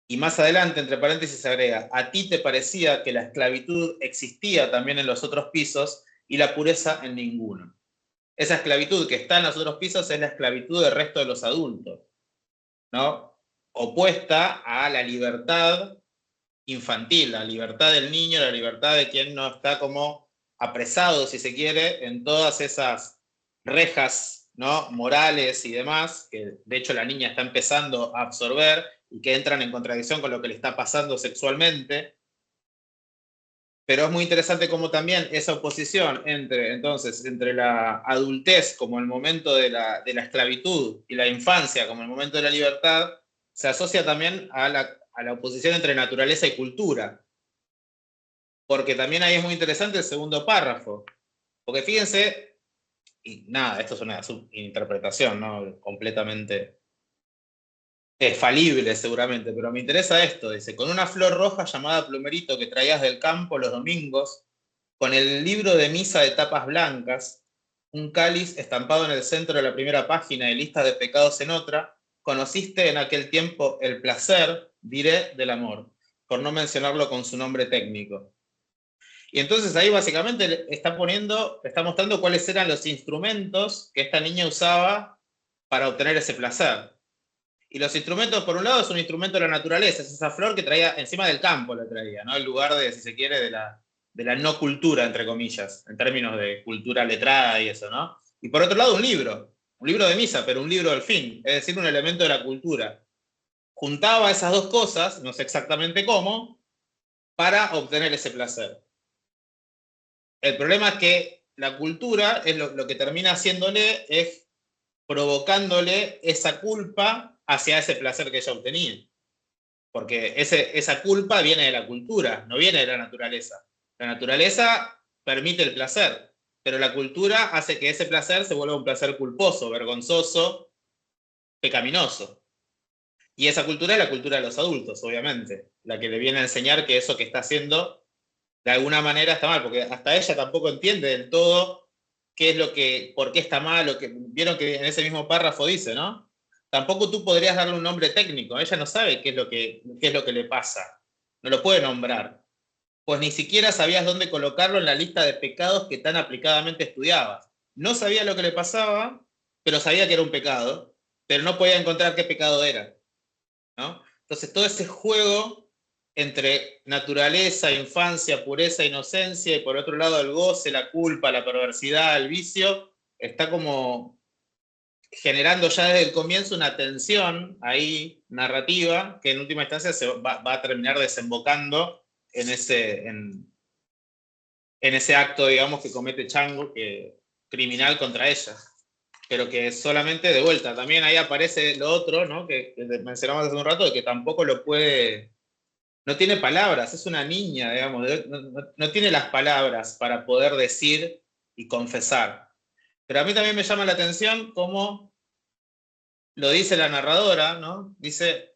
Y más adelante, entre paréntesis, agrega, a ti te parecía que la esclavitud existía también en los otros pisos y la pureza en ninguno. Esa esclavitud que está en los otros pisos es la esclavitud del resto de los adultos, ¿no? Opuesta a la libertad infantil, la libertad del niño, la libertad de quien no está como apresado, si se quiere, en todas esas rejas, ¿no?, morales y demás, que de hecho la niña está empezando a absorber y que entran en contradicción con lo que le está pasando sexualmente. Pero es muy interesante cómo también esa oposición entre la adultez como el momento de la esclavitud y la infancia como el momento de la libertad, se asocia también a la oposición entre naturaleza y cultura. Porque también ahí es muy interesante el segundo párrafo. Porque fíjense, y nada, esto es una subinterpretación, ¿no?, completamente falible seguramente, pero me interesa esto, dice, con una flor roja llamada plumerito que traías del campo los domingos, con el libro de misa de tapas blancas, un cáliz estampado en el centro de la primera página y listas de pecados en otra, conociste en aquel tiempo el placer, diré, del amor, por no mencionarlo con su nombre técnico. Y entonces ahí básicamente está mostrando cuáles eran los instrumentos que esta niña usaba para obtener ese placer. Y los instrumentos, por un lado, es un instrumento de la naturaleza, es esa flor que traía encima del campo, la traía, ¿no? El lugar de, si se quiere, de la no cultura, entre comillas, en términos de cultura letrada y eso, ¿no? Y por otro lado, un libro de misa, pero un libro al fin, es decir, un elemento de la cultura. Juntaba esas dos cosas, no sé exactamente cómo, para obtener ese placer. El problema es que la cultura es lo que termina haciéndole, es provocándole esa culpa hacia ese placer que ella obtenía. Porque esa culpa viene de la cultura, no viene de la naturaleza. La naturaleza permite el placer, pero la cultura hace que ese placer se vuelva un placer culposo, vergonzoso, pecaminoso. Y esa cultura es la cultura de los adultos, obviamente, la que le viene a enseñar que eso que está haciendo de alguna manera está mal, porque hasta ella tampoco entiende del todo por qué está mal, vieron que en ese mismo párrafo dice, ¿no? Tampoco tú podrías darle un nombre técnico, ella no sabe qué es lo que le pasa, no lo puede nombrar, pues ni siquiera sabías dónde colocarlo en la lista de pecados que tan aplicadamente estudiabas. No sabía lo que le pasaba, pero sabía que era un pecado, pero no podía encontrar qué pecado era, ¿no? Entonces todo ese juego entre naturaleza, infancia, pureza, inocencia, y por otro lado el goce, la culpa, la perversidad, el vicio, está como generando ya desde el comienzo una tensión ahí narrativa que en última instancia va a terminar desembocando en ese acto, digamos, que comete Chango, criminal contra ella. Pero que solamente de vuelta, también ahí aparece lo otro, ¿no?, que mencionamos hace un rato, de que tampoco lo puede no tiene palabras, es una niña, digamos, no tiene las palabras para poder decir y confesar. Pero a mí también me llama la atención cómo lo dice la narradora, ¿no? Dice,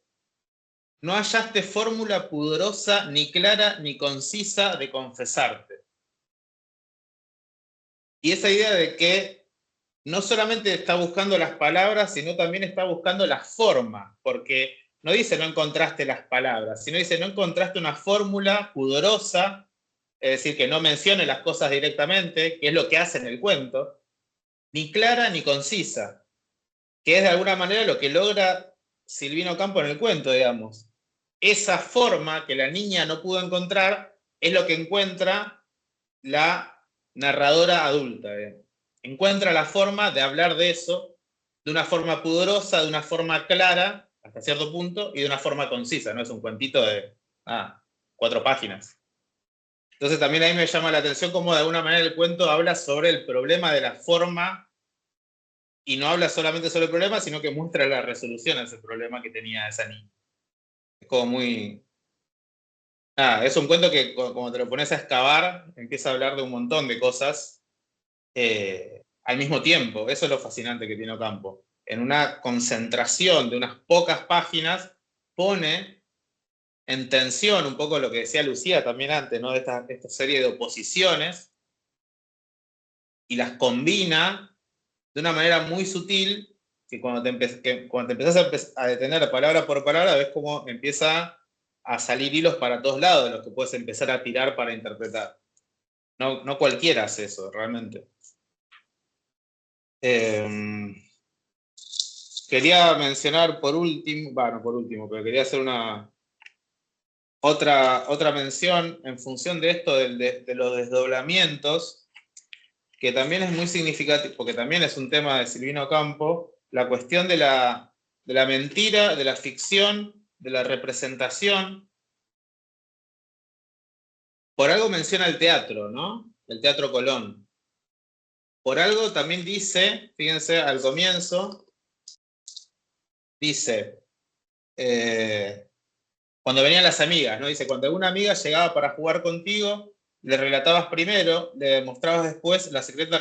no hallaste fórmula pudorosa, ni clara, ni concisa de confesarte. Y esa idea de que no solamente está buscando las palabras, sino también está buscando la forma, porque no dice no encontraste las palabras, sino dice no encontraste una fórmula pudorosa, es decir, que no mencione las cosas directamente, que es lo que hace en el cuento, ni clara ni concisa, que es de alguna manera lo que logra Silvino Campo en el cuento, digamos. Esa forma que la niña no pudo encontrar es lo que encuentra la narradora adulta. Encuentra la forma de hablar de eso de una forma pudorosa, de una forma clara, hasta cierto punto, y de una forma concisa, no es un cuentito de 4 páginas. Entonces también ahí me llama la atención cómo de alguna manera el cuento habla sobre el problema de la forma, y no habla solamente sobre el problema, sino que muestra la resolución a ese problema que tenía esa niña. Es como muy... es un cuento que como te lo pones a excavar, empieza a hablar de un montón de cosas al mismo tiempo. Eso es lo fascinante que tiene Ocampo. En una concentración de unas pocas páginas, pone en tensión un poco lo que decía Lucía también antes, ¿no? De esta serie de oposiciones, y las combina de una manera muy sutil, que cuando te empezás a detener palabra por palabra, ves cómo empieza a salir hilos para todos lados, los que puedes empezar a tirar para interpretar. No cualquiera hace eso, realmente. Quería mencionar por último, pero quería hacer otra mención en función de esto de los desdoblamientos, que también es muy significativo, porque también es un tema de Silvino Campo, la cuestión de la mentira, de la ficción, de la representación. Por algo menciona el teatro, ¿no? El Teatro Colón. Por algo también dice, fíjense, al comienzo, dice, cuando venían las amigas, ¿no? Dice, cuando alguna amiga llegaba para jugar contigo, le relatabas primero, le mostrabas después la secreta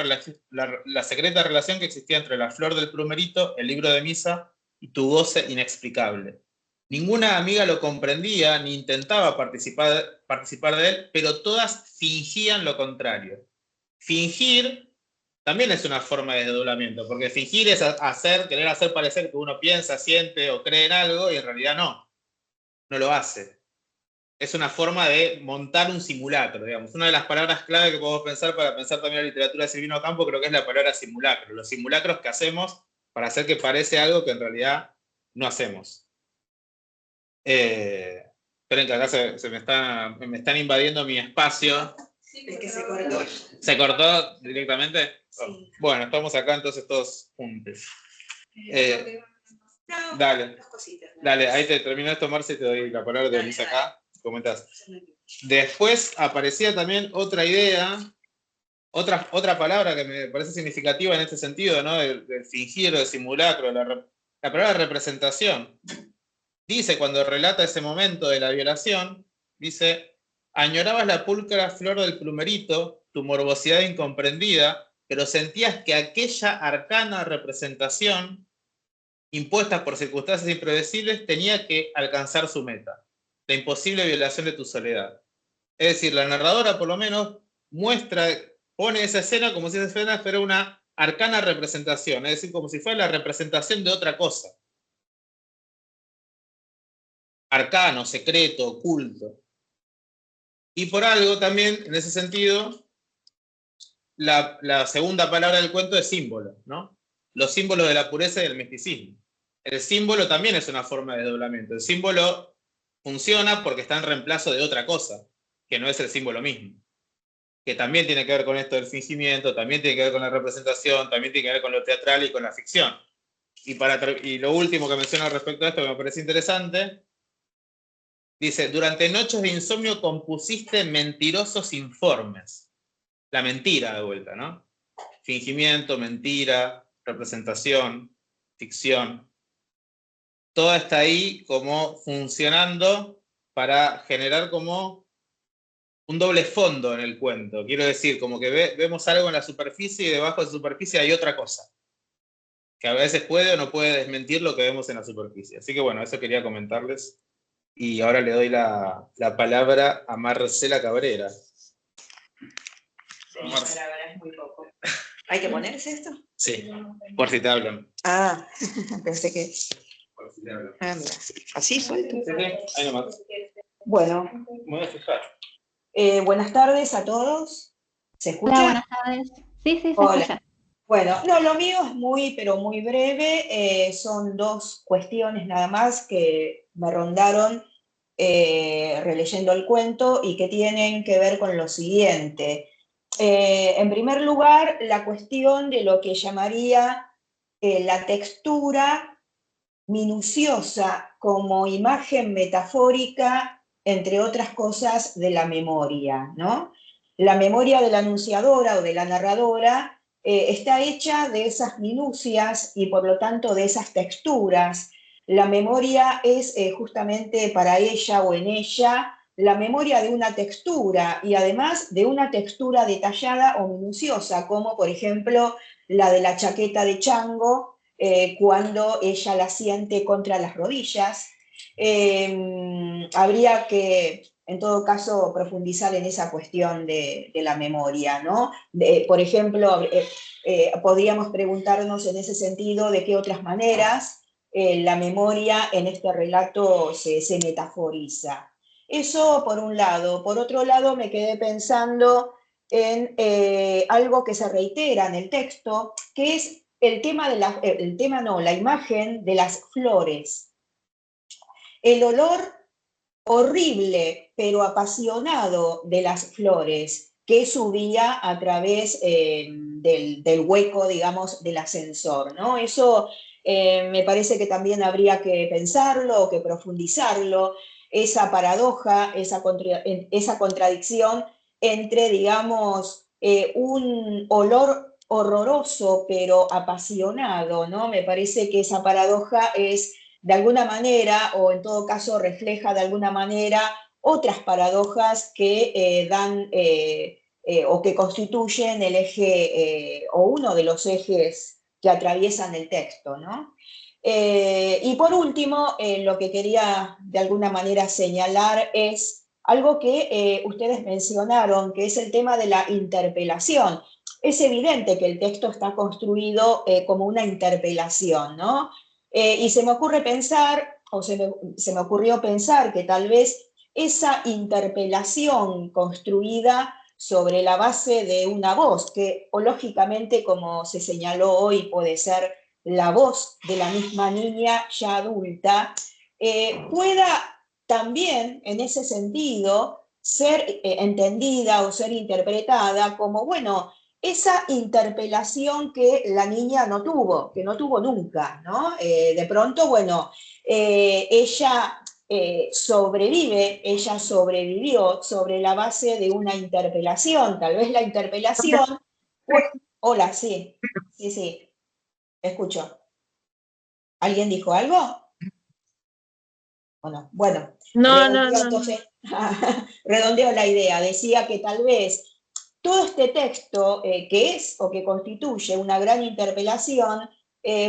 relación que existía entre la flor del plumerito, el libro de misa y tu goce inexplicable. Ninguna amiga lo comprendía ni intentaba participar de él, pero todas fingían lo contrario. Fingir también es una forma de desdoblamiento, porque fingir es querer hacer parecer que uno piensa, siente o cree en algo y en realidad no lo hace. Es una forma de montar un simulacro, digamos. Una de las palabras clave que podemos pensar para pensar también la literatura de Silvino Campo creo que es la palabra simulacro. Los simulacros que hacemos para hacer que parece algo que en realidad no hacemos. Esperen que acá me están invadiendo mi espacio. Es que se cortó. ¿Se cortó directamente? Sí. Bueno, estamos acá entonces todos juntos. No, Dale. dos cositas. Dale, ahí te terminó esto, Marce, te doy la palabra de Luis acá. Comentás. Después aparecía también otra idea, otra palabra que me parece significativa en este sentido, ¿no? De fingir o de simulacro, la palabra representación. Dice, cuando relata ese momento de la violación, dice, añorabas la pulcra flor del plumerito, tu morbosidad incomprendida, pero sentías que aquella arcana representación, impuesta por circunstancias impredecibles, tenía que alcanzar su meta, la imposible violación de tu soledad. Es decir, la narradora por lo menos pone esa escena como si esa escena fuera una arcana representación, es decir, como si fuera la representación de otra cosa. Arcano, secreto, oculto. Y por algo también, en ese sentido, la segunda palabra del cuento es símbolo, ¿no? Los símbolos de la pureza y del misticismo. El símbolo también es una forma de desdoblamiento. El símbolo funciona porque está en reemplazo de otra cosa, que no es el símbolo mismo. Que también tiene que ver con esto del fingimiento, también tiene que ver con la representación, también tiene que ver con lo teatral y con la ficción. Y lo último que menciona respecto a esto que me parece interesante, dice, durante noches de insomnio compusiste mentirosos informes. La mentira de vuelta, ¿no? Fingimiento, mentira, representación, ficción. Todo está ahí como funcionando para generar como un doble fondo en el cuento. Quiero decir, como que vemos algo en la superficie y debajo de la superficie hay otra cosa, que a veces puede o no puede desmentir lo que vemos en la superficie. Así que bueno, eso quería comentarles. Y ahora le doy la palabra a Marcela Cabrera. Sí, palabra es muy poco. ¿Hay que ponerse esto? Sí, por si te hablan. Ah, pensé que... Por si te hablan. Ah, mira. ¿Así suelto? Sí, ahí nomás. Bueno. Me voy a fijar. Buenas tardes a todos. ¿Se escucha? Hola, buenas tardes. Sí, se Hola. escucha. Bueno, no, lo mío es muy, pero muy breve. Son dos cuestiones nada más que me rondaron releyendo el cuento y que tienen que ver con lo siguiente. En primer lugar, la cuestión de lo que llamaría la textura minuciosa como imagen metafórica, entre otras cosas, de la memoria, ¿no? La memoria de la anunciadora o de la narradora está hecha de esas minucias y por lo tanto de esas texturas. La memoria es justamente para ella o en ella la memoria de una textura y además de una textura detallada o minuciosa, como por ejemplo la de la chaqueta de chango, cuando ella la siente contra las rodillas. Habría que, en todo caso, profundizar en esa cuestión de la memoria, ¿no? Por ejemplo, podríamos preguntarnos en ese sentido de qué otras maneras la memoria en este relato se metaforiza. Eso por un lado. Por otro lado, me quedé pensando en algo que se reitera en el texto, que es la imagen de las flores. El olor horrible pero apasionado de las flores que subía a través del hueco, digamos, del ascensor, ¿no? Eso me parece que también habría que pensarlo, que profundizarlo, esa paradoja, esa contradicción entre, digamos, un olor horroroso pero apasionado, ¿no? Me parece que esa paradoja es de alguna manera, o en todo caso refleja de alguna manera otras paradojas que dan o que constituyen el eje o uno de los ejes que atraviesan el texto, ¿no? Y por último, lo que quería de alguna manera señalar es algo que ustedes mencionaron, que es el tema de la interpelación. Es evidente que el texto está construido como una interpelación, ¿no? Y se me ocurre pensar, o se me ocurrió pensar que tal vez esa interpelación construida sobre la base de una voz, que o lógicamente, como se señaló hoy, puede ser la voz de la misma niña ya adulta, pueda también en ese sentido ser entendida o ser interpretada como, bueno, esa interpelación que la niña no tuvo, que no tuvo nunca, ¿no? De pronto, bueno, ella ella sobrevivió sobre la base de una interpelación, tal vez la interpelación... Hola, sí, escucho. ¿Alguien dijo algo? Bueno, No. entonces, redondeo la idea, decía que tal vez todo este texto que es o que constituye una gran interpelación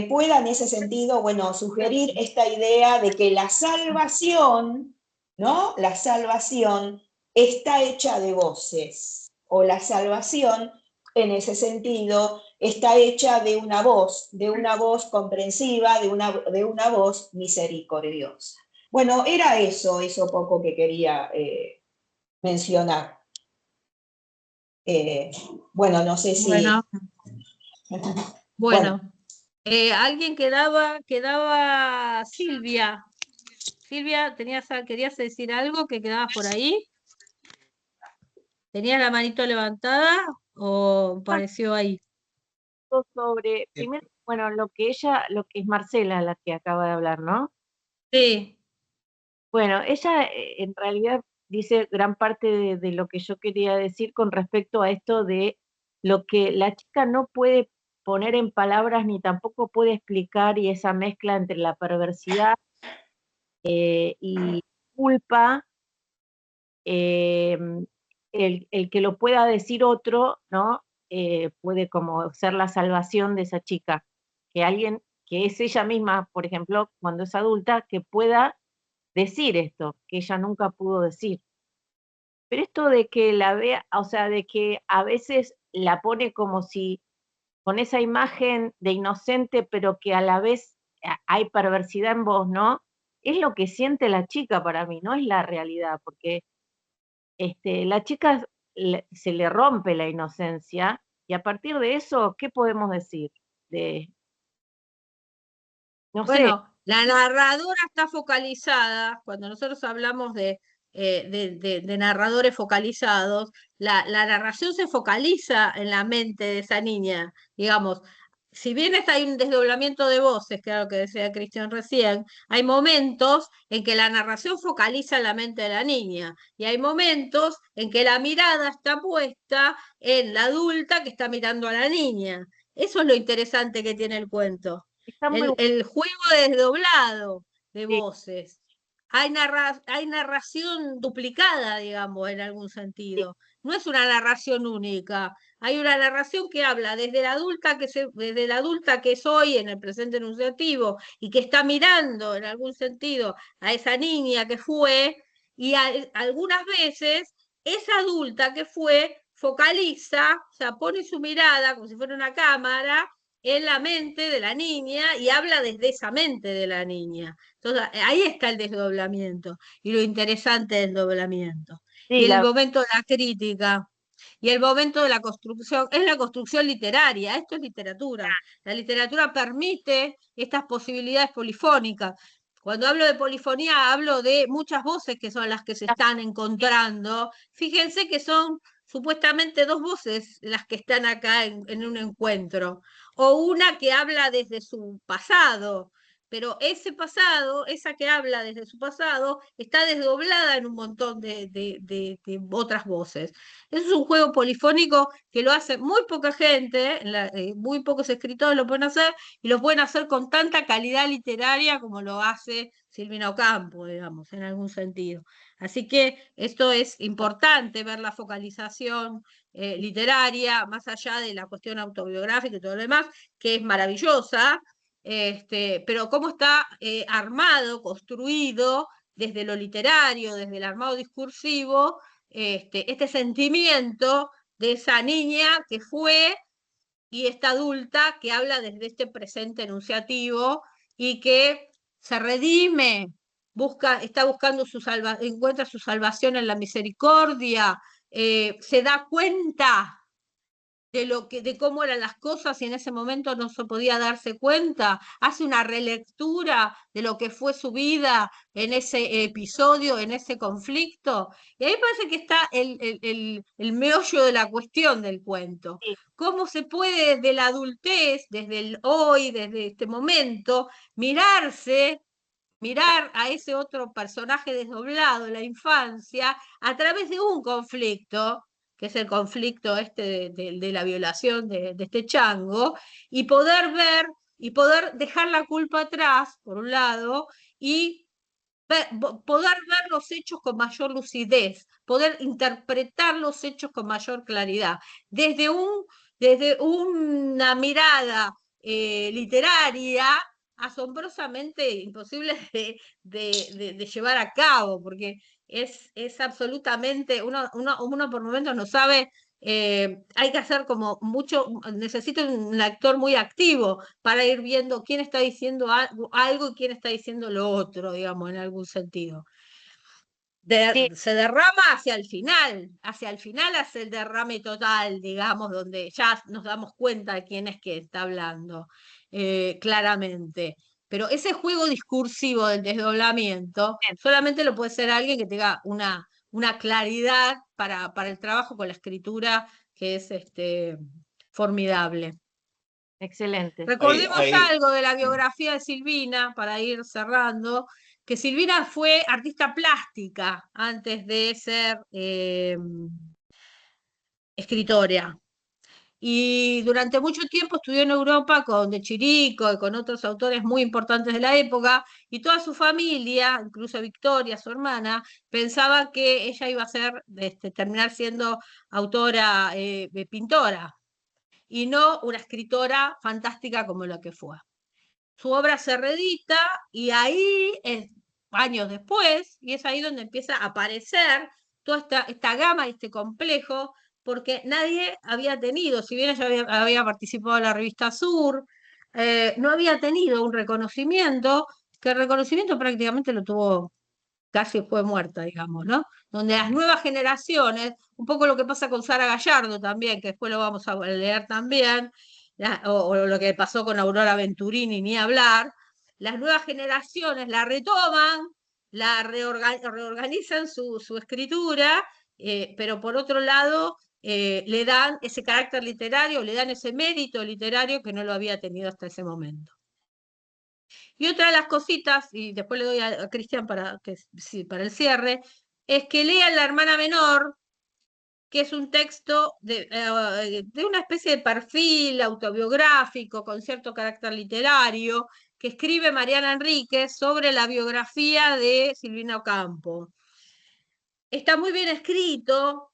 pueda en ese sentido, bueno, sugerir esta idea de que la salvación, ¿no? La salvación está hecha de voces, o la salvación en ese sentido está hecha de una voz comprensiva, de una voz misericordiosa. Bueno, era eso poco que quería mencionar. Bueno, no sé si... Bueno. Alguien quedaba Silvia. Silvia, ¿querías decir algo que quedabas por ahí? ¿Tenías la manito levantada o pareció ahí? Sobre, primero, bueno, lo que es Marcela la que acaba de hablar, ¿no? Sí. Bueno, ella en realidad dice gran parte de lo que yo quería decir con respecto a esto de lo que la chica no puede poner en palabras ni tampoco puede explicar, y esa mezcla entre la perversidad y culpa el que lo pueda decir otro, ¿no? Puede como ser la salvación de esa chica, que alguien que es ella misma, por ejemplo, cuando es adulta, que pueda decir esto, que ella nunca pudo decir. Pero esto de que la vea, o sea, de que a veces la pone como si con esa imagen de inocente, pero que a la vez hay perversidad en vos, ¿no? Es lo que siente la chica para mí, no es la realidad, porque la chica se le rompe la inocencia y a partir de eso, ¿qué podemos decir? No sé. Bueno, la narradora está focalizada, cuando nosotros hablamos de narradores focalizados, la narración se focaliza en la mente de esa niña, digamos. Si bien hay un desdoblamiento de voces, que era lo que decía Cristian recién, hay momentos en que la narración focaliza en la mente de la niña y hay momentos en que la mirada está puesta en la adulta que está mirando a la niña. Eso es lo interesante que tiene el cuento. Está muy El juego desdoblado de Sí. voces. Hay narración duplicada, digamos, en algún sentido. No es una narración única. Hay una narración que habla desde desde la adulta que soy en el presente enunciativo y que está mirando en algún sentido a esa niña que fue, y algunas veces esa adulta que fue focaliza, o sea, pone su mirada como si fuera una cámara en la mente de la niña y habla desde esa mente de la niña. Entonces, ahí está el desdoblamiento y lo interesante del desdoblamiento. Sí, Y el momento de la crítica y el momento de la construcción, es la construcción literaria, esto es literatura. La literatura permite estas posibilidades polifónicas. Cuando hablo de polifonía, hablo de muchas voces que son las que se están encontrando. Fíjense que son supuestamente dos voces las que están acá en un encuentro, o una que habla desde su pasado, pero ese pasado, esa que habla desde su pasado, está desdoblada en un montón de otras voces. Es un juego polifónico que lo hace muy poca gente, muy pocos escritores lo pueden hacer, y lo pueden hacer con tanta calidad literaria como lo hace Silvina Ocampo, digamos, en algún sentido. Así que esto es importante, ver la focalización literaria, más allá de la cuestión autobiográfica y todo lo demás, que es maravillosa, pero cómo está armado, construido desde lo literario, desde el armado discursivo, este sentimiento de esa niña que fue y esta adulta que habla desde este presente enunciativo y que se redime, está buscando encuentra su salvación en la misericordia, se da cuenta de cómo eran las cosas y en ese momento no se podía darse cuenta, hace una relectura de lo que fue su vida en ese episodio, en ese conflicto, y ahí parece que está el meollo de la cuestión del cuento. ¿Cómo se puede desde la adultez, desde el hoy, desde este momento, mirar a ese otro personaje desdoblado, la infancia, a través de un conflicto, que es el conflicto de la violación de este chango, y poder ver y poder dejar la culpa atrás, por un lado, y poder ver los hechos con mayor lucidez, poder interpretar los hechos con mayor claridad, desde una mirada literaria asombrosamente imposible de llevar a cabo, porque es absolutamente, uno por momentos no sabe, hay que hacer como mucho, necesita un actor muy activo para ir viendo quién está diciendo algo y quién está diciendo lo otro, digamos, en algún sentido. Se derrama hacia el final hace el derrame total, digamos, donde ya nos damos cuenta de quién es que está hablando, claramente. Pero ese juego discursivo del desdoblamiento solamente lo puede ser alguien que tenga una claridad para el trabajo con la escritura que es formidable. Excelente. Recordemos algo de la biografía de Silvina, para ir cerrando, que Silvina fue artista plástica antes de ser escritora. y durante mucho tiempo estudió en Europa con De Chirico y con otros autores muy importantes de la época, y toda su familia, incluso Victoria, su hermana, pensaba que ella iba a terminar siendo autora, pintora, y no una escritora fantástica como lo que fue. Su obra se reedita y ahí, años después, y es ahí donde empieza a aparecer toda esta gama, este complejo, porque nadie había tenido, si bien ella había participado en la revista Sur, no había tenido un reconocimiento, que el reconocimiento prácticamente lo tuvo, casi fue muerta, digamos, ¿no? Donde las nuevas generaciones, un poco lo que pasa con Sara Gallardo también, que después lo vamos a leer también, o lo que pasó con Aurora Venturini, ni hablar, las nuevas generaciones la retoman, la reorganizan su escritura, pero por otro lado le dan ese carácter literario, le dan ese mérito literario que no lo había tenido hasta ese momento. Y otra de las cositas, y después le doy a Cristian para el cierre, es que lean La hermana menor, que es un texto de una especie de perfil autobiográfico con cierto carácter literario, que escribe Mariana Enríquez sobre la biografía de Silvina Ocampo. Está muy bien escrito,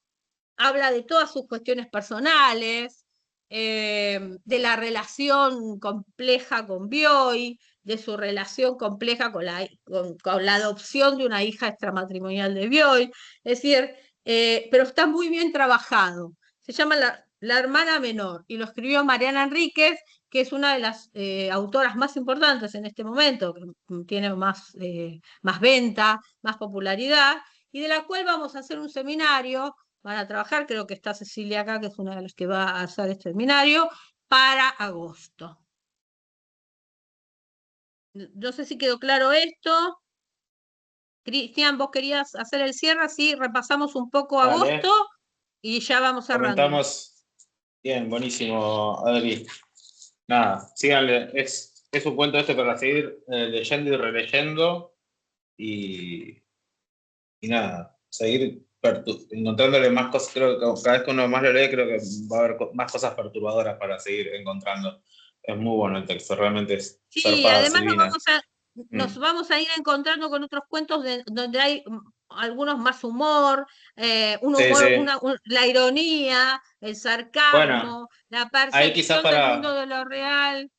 habla de todas sus cuestiones personales, de la relación compleja con Bioy, de su relación compleja con la adopción de una hija extramatrimonial de Bioy, es decir, pero está muy bien trabajado. Se llama La hermana menor, y lo escribió Mariana Enríquez, que es una de las autoras más importantes en este momento, que tiene más venta, más popularidad, y de la cual vamos a hacer un seminario para trabajar. Creo que está Cecilia acá, que es una de las que va a hacer este seminario, para agosto. No sé si quedó claro esto. Cristian, vos querías hacer el cierre, así repasamos un poco agosto y ya vamos cerrando. Comentamos. Bien, buenísimo, Adri. Nada, síganle, es un cuento para seguir leyendo y releyendo, y nada, seguir encontrándole más cosas. Creo que cada vez que uno más lo lee, creo que va a haber más cosas perturbadoras para seguir encontrando. Es muy bueno el texto, realmente es zarpada, además Silvina. nos vamos a ir encontrando con otros cuentos donde hay algunos más humor, la ironía, el sarcasmo, la percepción del mundo de lo real.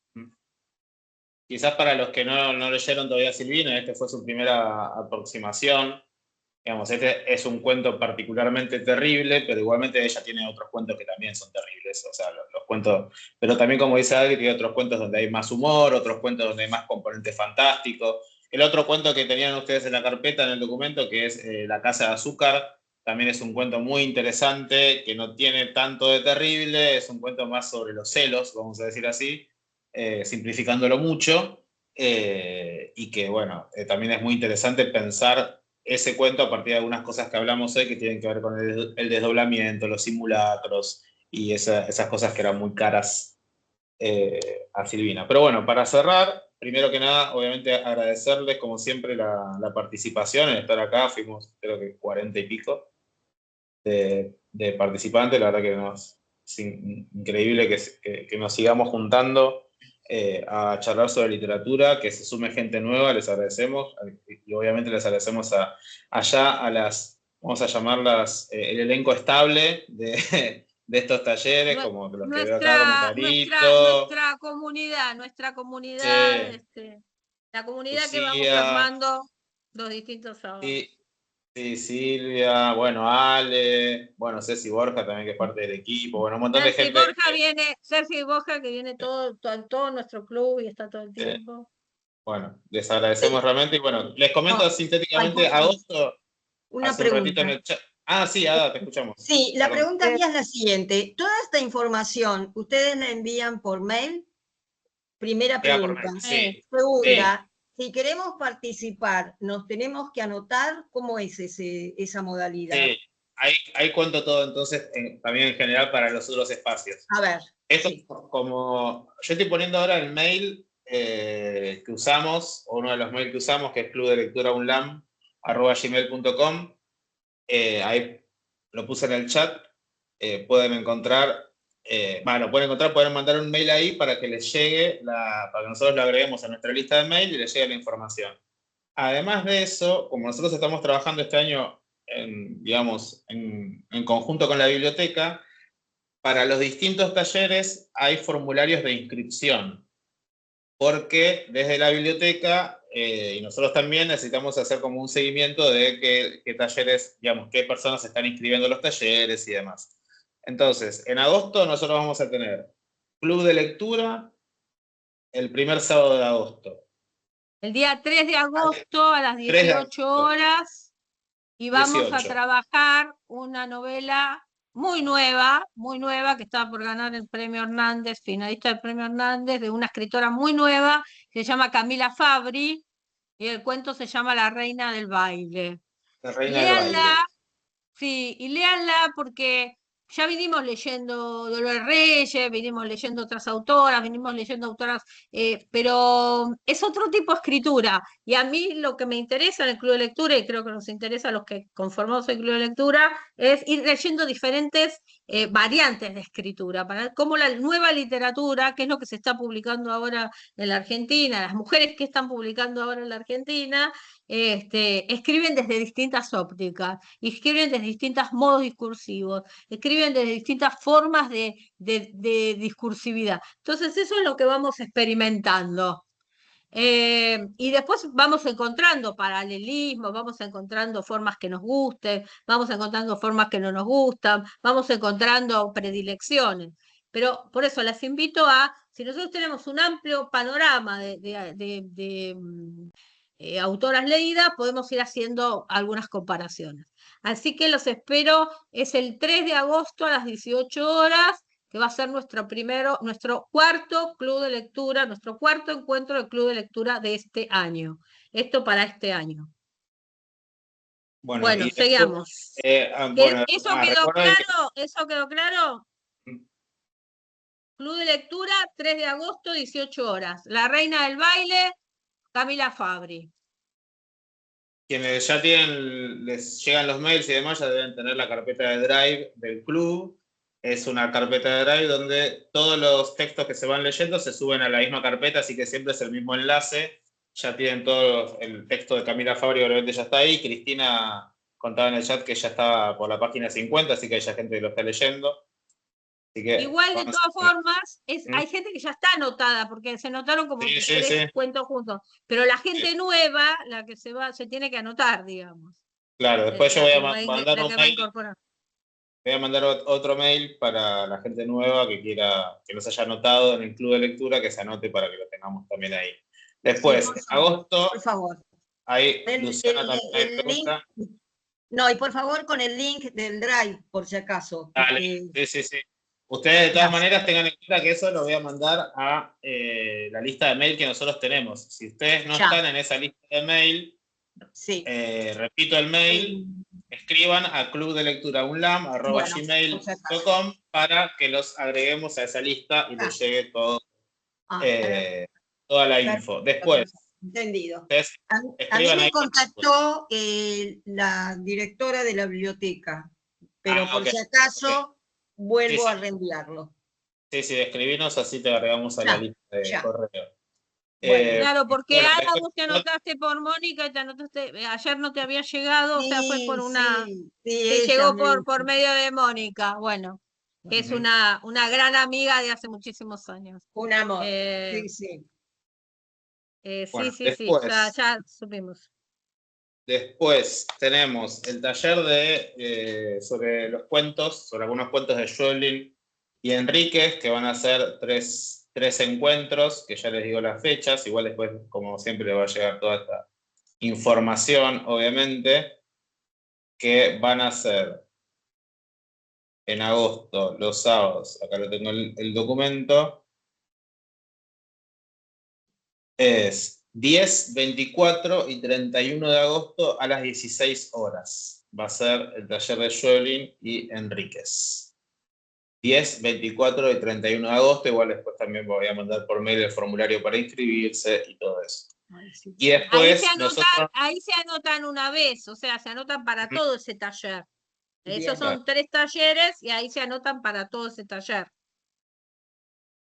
Quizás para los que no leyeron todavía a Silvina, este fue su primera aproximación. Digamos, este es un cuento particularmente terrible, pero igualmente ella tiene otros cuentos que también son terribles. O sea, los cuentos, pero también, como dice Adri, tiene otros cuentos donde hay más humor, otros cuentos donde hay más componentes fantásticos. El otro cuento que tenían ustedes en la carpeta, en el documento, que es La casa de azúcar, también es un cuento muy interesante, que no tiene tanto de terrible, es un cuento más sobre los celos, vamos a decir así, simplificándolo mucho, y que, bueno, también es muy interesante pensar ese cuento a partir de algunas cosas que hablamos hoy, que tienen que ver con el desdoblamiento, los simulacros y esas cosas que eran muy caras a Silvina. Pero bueno, para cerrar, primero que nada, obviamente agradecerles como siempre la participación, el estar acá. Fuimos creo que 40 y pico de participantes. La verdad que es increíble que nos sigamos juntando a charlar sobre literatura, que se sume gente nueva. Les agradecemos, y obviamente les agradecemos allá a las, vamos a llamarlas, el elenco estable de estos talleres, como los que veo acá, como Carito. Nuestra comunidad, la comunidad Lucía, que vamos armando los distintos sábados. Sí, Silvia, bueno, Ale, bueno, Ceci Borja también, que es parte del equipo, bueno, un montón de gente. Ceci Borja, que viene todo nuestro club y está todo el tiempo. Bueno, les agradecemos realmente, y bueno, les comento sintéticamente, agosto, una pregunta. En el chat. Ah, sí, Ada, te escuchamos. Sí, la pregunta mía es la siguiente. ¿Toda esta información ustedes la envían por mail? Primera pregunta. Sí. Segunda, si queremos participar, ¿nos tenemos que anotar? ¿Cómo es esa modalidad? Sí, ahí cuento todo entonces, también en general para los otros espacios. A ver. Esto, como yo estoy poniendo ahora el mail que usamos, o uno de los mails que usamos, que es clubdelecturaunlam@gmail.com, ahí lo puse en el chat. Pueden encontrar lo pueden encontrar, pueden mandar un mail ahí para que les llegue, para que nosotros lo agreguemos a nuestra lista de mail y les llegue la información. Además de eso, como nosotros estamos trabajando este año en conjunto con la biblioteca, para los distintos talleres hay formularios de inscripción, porque desde la biblioteca y nosotros también necesitamos hacer como un seguimiento de qué talleres, qué personas se están inscribiendo en los talleres y demás. Entonces, en agosto nosotros vamos a tener club de lectura el primer sábado de agosto. El día 3 de agosto a las 18 horas, y vamos a trabajar una novela muy nueva, que está por ganar el premio Hernández, finalista del premio Hernández, de una escritora muy nueva, que se llama Camila Fabri, y el cuento se llama La Reina del Baile. La Reina del Baile. Sí, y léanla porque ya vinimos leyendo Dolores Reyes, vinimos leyendo otras autoras, vinimos leyendo autoras, pero es otro tipo de escritura. Y a mí lo que me interesa en el Club de Lectura, y creo que nos interesa a los que conformamos el Club de Lectura, es ir leyendo diferentes variantes de escritura, para ver cómo la nueva literatura, que es lo que se está publicando ahora en la Argentina, las mujeres que están publicando ahora en la Argentina, escriben desde distintas ópticas, escriben desde distintos modos discursivos, escriben desde distintas formas de discursividad. Entonces eso es lo que vamos experimentando. Y después vamos encontrando paralelismos, vamos encontrando formas que nos gusten, vamos encontrando formas que no nos gustan, vamos encontrando predilecciones. Pero por eso las invito a, si nosotros tenemos un amplio panorama de autoras leídas, podemos ir haciendo algunas comparaciones. Así que los espero, es el 3 de agosto a las 18 horas, que va a ser nuestro cuarto club de lectura, nuestro cuarto encuentro del club de lectura de este año. Esto para este año. Bueno, seguimos. ¿Eso quedó claro? ¿Eso quedó claro? Club de lectura, 3 de agosto, 18 horas. La Reina del Baile, Camila Fabri. Quienes ya les llegan los mails y demás, ya deben tener la carpeta de Drive del club. Es una carpeta de Drive donde todos los textos que se van leyendo se suben a la misma carpeta, así que siempre es el mismo enlace. Ya tienen todo el texto de Camila Fabri, obviamente ya está ahí. Cristina contaba en el chat que ya está por la página 50, así que hay ya gente que lo está leyendo. Así que igual, de todas formas, hay gente que ya está anotada, porque se anotaron como tres cuentos juntos. Pero la gente nueva, la que se tiene que anotar, digamos. Claro, después yo voy a mandar un mail. Voy a mandar otro mail para la gente nueva que no se haya anotado en el club de lectura, que se anote para que lo tengamos también ahí. Después, en agosto, por favor. Ahí Luciana también pregunta. No, y por favor con el link del Drive, por si acaso. Dale, sí. Ustedes de todas maneras tengan en cuenta que eso lo voy a mandar a la lista de mail que nosotros tenemos. Si ustedes no están en esa lista de mail, repito el mail, escriban a clubdelecturaunlam@gmail.com para que los agreguemos a esa lista y les llegue toda la info. Después. Entendido. A mí me contactó la directora de la biblioteca, pero por si acaso vuelvo a reenviarlo. Sí, escribinos, así te agregamos a la lista de correo. Claro, porque Ana, vos te anotaste por Mónica y te anotaste, ayer no te había llegado, o sea, fue por una, te llegó por medio de Mónica, bueno, que es una gran amiga de hace muchísimos años. Un amor, sí, ya supimos. Después tenemos el taller sobre los cuentos, sobre algunos cuentos de Schweblin y Enríquez, que van a ser tres encuentros, que ya les digo las fechas, igual después, como siempre, les va a llegar toda esta información, obviamente, que van a ser en agosto, los sábados, acá lo tengo el documento, es 10, 24 y 31 de agosto a las 16 horas. Va a ser el taller de Schweblin y Enríquez. 10, 24 y 31 de agosto, igual después también voy a mandar por mail el formulario para inscribirse y todo eso. Y después ahí se anotan una vez, o sea, se anotan para todo ese taller. Esos son 3 talleres y ahí se anotan para todo ese taller.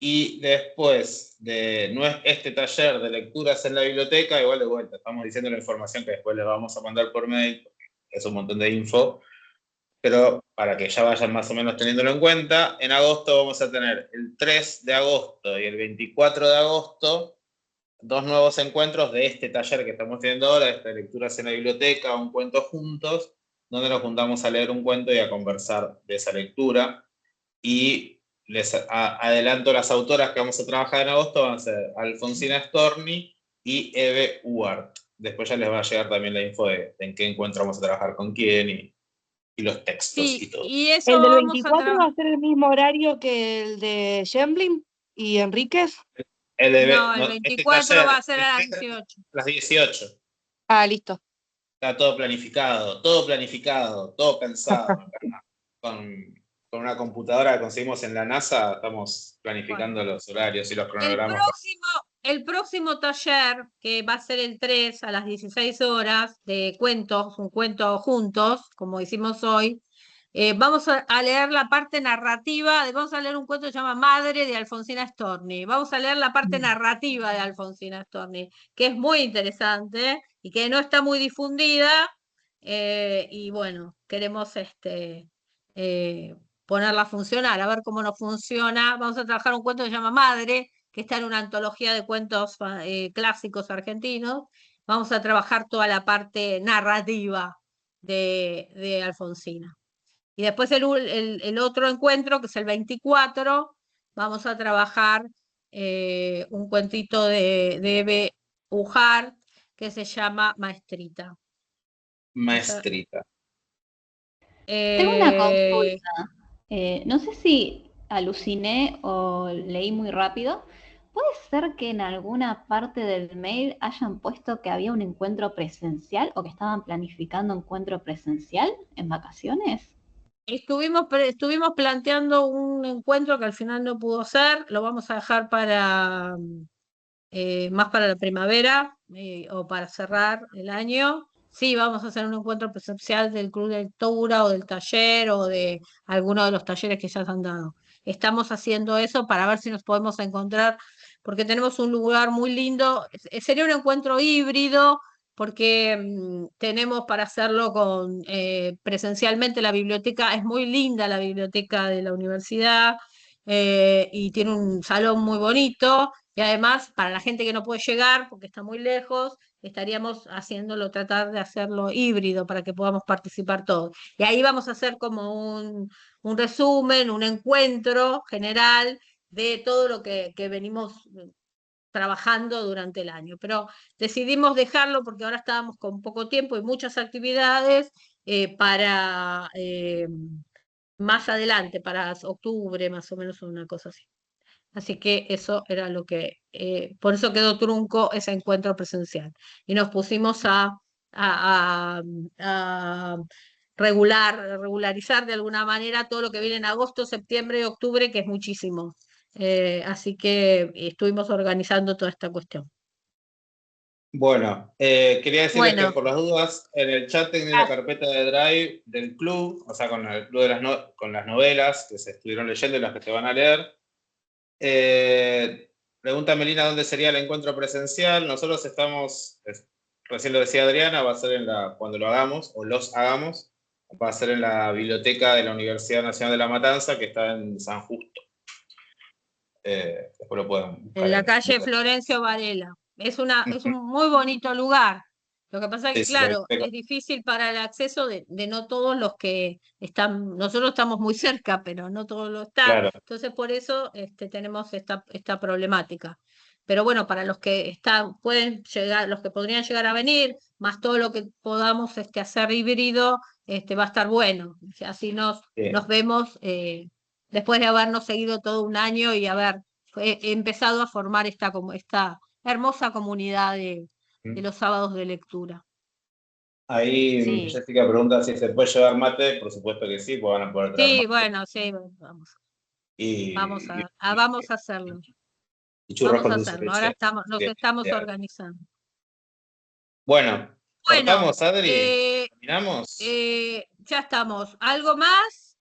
Y después de este taller de lecturas en la biblioteca, igual de vuelta, estamos diciendo la información que después les vamos a mandar por mail, porque es un montón de info, pero para que ya vayan más o menos teniéndolo en cuenta, en agosto vamos a tener el 3 de agosto y el 24 de agosto, 2 nuevos encuentros de este taller que estamos teniendo ahora, de estas lecturas en la biblioteca, un cuento juntos, donde nos juntamos a leer un cuento y a conversar de esa lectura. Y les adelanto, las autoras que vamos a trabajar en agosto van a ser Alfonsina Storni y Eve Uart. Después ya les va a llegar también la info de en qué encuentro vamos a trabajar con quién y los textos y todo. Y eso ¿El del vamos 24 va a ser el mismo horario que el de Schembling y Enríquez? No, el 24 va a ser a las 18. Las 18. Ah, listo. Está todo planificado, todo pensado. Con una computadora que conseguimos en la NASA, estamos planificando los horarios y los cronogramas. El próximo taller, que va a ser el 3 a las 16 horas, de cuentos, un cuento juntos, como hicimos hoy, vamos a leer la parte narrativa, vamos a leer un cuento que se llama Madre de Alfonsina Storni. Vamos a leer la parte narrativa de Alfonsina Storni, que es muy interesante y que no está muy difundida, y bueno, queremos ponerla a funcionar, a ver cómo nos funciona. Vamos a trabajar un cuento que se llama Madre, que está en una antología de cuentos clásicos argentinos. Vamos a trabajar toda la parte narrativa de Alfonsina. Y después el otro encuentro, que es el 24, vamos a trabajar un cuentito de Eve Ujar, que se llama Maestrita. Maestrita. Tengo una consulta. No sé si aluciné o leí muy rápido. ¿Puede ser que en alguna parte del mail hayan puesto que había un encuentro presencial o que estaban planificando encuentro presencial en vacaciones? Estuvimos planteando un encuentro que al final no pudo ser, lo vamos a dejar para más para la primavera o para cerrar el año. Sí, vamos a hacer un encuentro presencial del club de lectura o del taller o de alguno de los talleres que ya se han dado. Estamos haciendo eso para ver si nos podemos encontrar, porque tenemos un lugar muy lindo. Sería un encuentro híbrido, porque tenemos para hacerlo presencialmente. La biblioteca es muy linda, la biblioteca de la universidad, y tiene un salón muy bonito. Y además, para la gente que no puede llegar porque está muy lejos, estaríamos tratar de hacerlo híbrido para que podamos participar todos. Y ahí vamos a hacer como un resumen, un encuentro general de todo lo que venimos trabajando durante el año. Pero decidimos dejarlo porque ahora estábamos con poco tiempo y muchas actividades para más adelante, para octubre, más o menos, una cosa así. Así que eso era lo que, por eso quedó trunco ese encuentro presencial. Y nos pusimos a regularizar de alguna manera todo lo que viene en agosto, septiembre y octubre, que es muchísimo. Así que estuvimos organizando toda esta cuestión. Bueno, quería decirles que por las dudas, en el chat tenía la carpeta de Drive del club, o sea, con el club de con las novelas que se estuvieron leyendo y las que se van a leer. Pregunta Melina dónde sería el encuentro presencial. Nosotros estamos, recién lo decía Adriana, va a ser cuando lo hagamos, o los hagamos, va a ser en la biblioteca de la Universidad Nacional de La Matanza, que está en San Justo. Después lo pueden buscar. En la calle Florencio Varela. Es un muy bonito lugar. Lo que pasa es que, claro, es difícil para el acceso de no todos los que están. Nosotros estamos muy cerca, pero no todos lo están. Claro. Entonces, por eso tenemos esta problemática. Pero bueno, para los que pueden llegar, los que podrían llegar a venir, más todo lo que podamos hacer híbrido, va a estar bueno. Así nos vemos después de habernos seguido todo un año y haber empezado a formar esta hermosa comunidad de los sábados de lectura. Ahí Sí. Jessica pregunta si se puede llevar mate. Por supuesto que sí, pues van a poder traer Sí, mate. bueno, sí, vamos a hacerlo. Y churros Vamos a con dulce de hacerlo. leche. Ahora nos estamos organizando. Bueno, cortamos, Adri. ¿Terminamos? Ya estamos. ¿Algo más?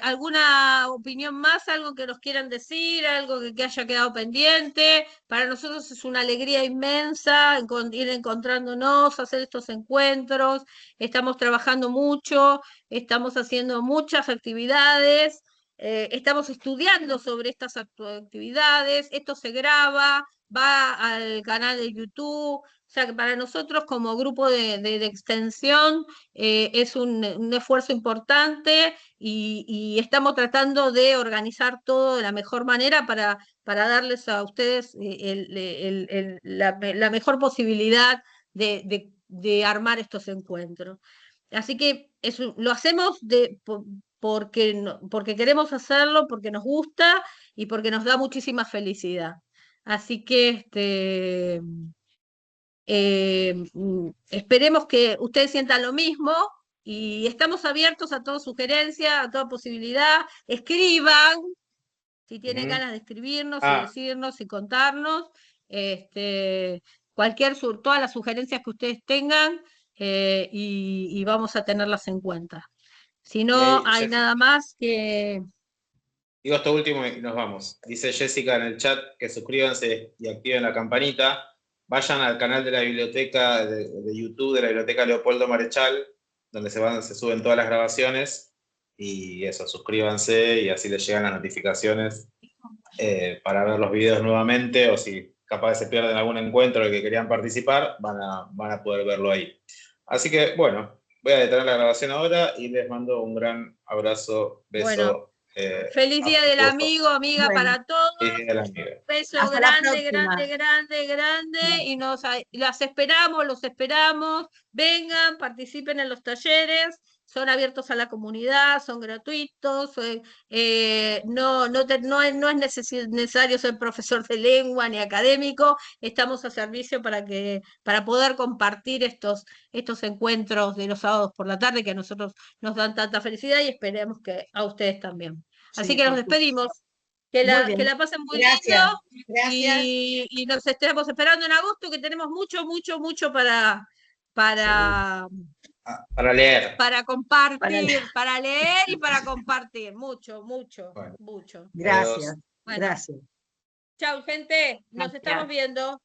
¿Alguna opinión más? ¿Algo que nos quieran decir? ¿Algo que haya quedado pendiente? Para nosotros es una alegría inmensa ir encontrándonos, hacer estos encuentros. Estamos trabajando mucho, estamos haciendo muchas actividades, estamos estudiando sobre estas actividades. Esto se graba, va al canal de YouTube. O sea que para nosotros como grupo de extensión es un esfuerzo importante y estamos tratando de organizar todo de la mejor manera para darles a ustedes la mejor posibilidad de armar estos encuentros. Así que lo hacemos porque queremos hacerlo, porque nos gusta y porque nos da muchísima felicidad. Así que esperemos que ustedes sientan lo mismo y estamos abiertos a toda sugerencia, a toda posibilidad. Escriban, si tienen ganas de escribirnos y decirnos y contarnos, todas las sugerencias que ustedes tengan y vamos a tenerlas en cuenta. Si no hay nada más que... Digo esto último y nos vamos. Dice Jessica en el chat que suscríbanse y activen la campanita. Vayan al canal de la biblioteca de YouTube de la Biblioteca Leopoldo Marechal, donde se suben todas las grabaciones. Y eso, suscríbanse y así les llegan las notificaciones para ver los videos nuevamente, o si capaz se pierden algún encuentro en el que querían participar, van a poder verlo ahí. Así que, bueno, voy a detener la grabación ahora y les mando un gran abrazo, beso. Bueno. Feliz Día del Amigo, amiga, para todos. Beso Hasta la grande, próxima. grande, y los esperamos. Vengan, participen en los talleres, son abiertos a la comunidad, son gratuitos, no es necesario ser profesor de lengua ni académico, estamos a servicio para poder compartir estos encuentros de los sábados por la tarde que a nosotros nos dan tanta felicidad y esperemos que a ustedes también. Así Sí, que nos por despedimos. Que la pasen muy Gracias. lindo Gracias. y nos estemos esperando en agosto, que tenemos mucho para leer. Para compartir, para leer y para compartir. Mucho. Gracias. Bueno, Gracias. chau, gente. Nos estamos viendo.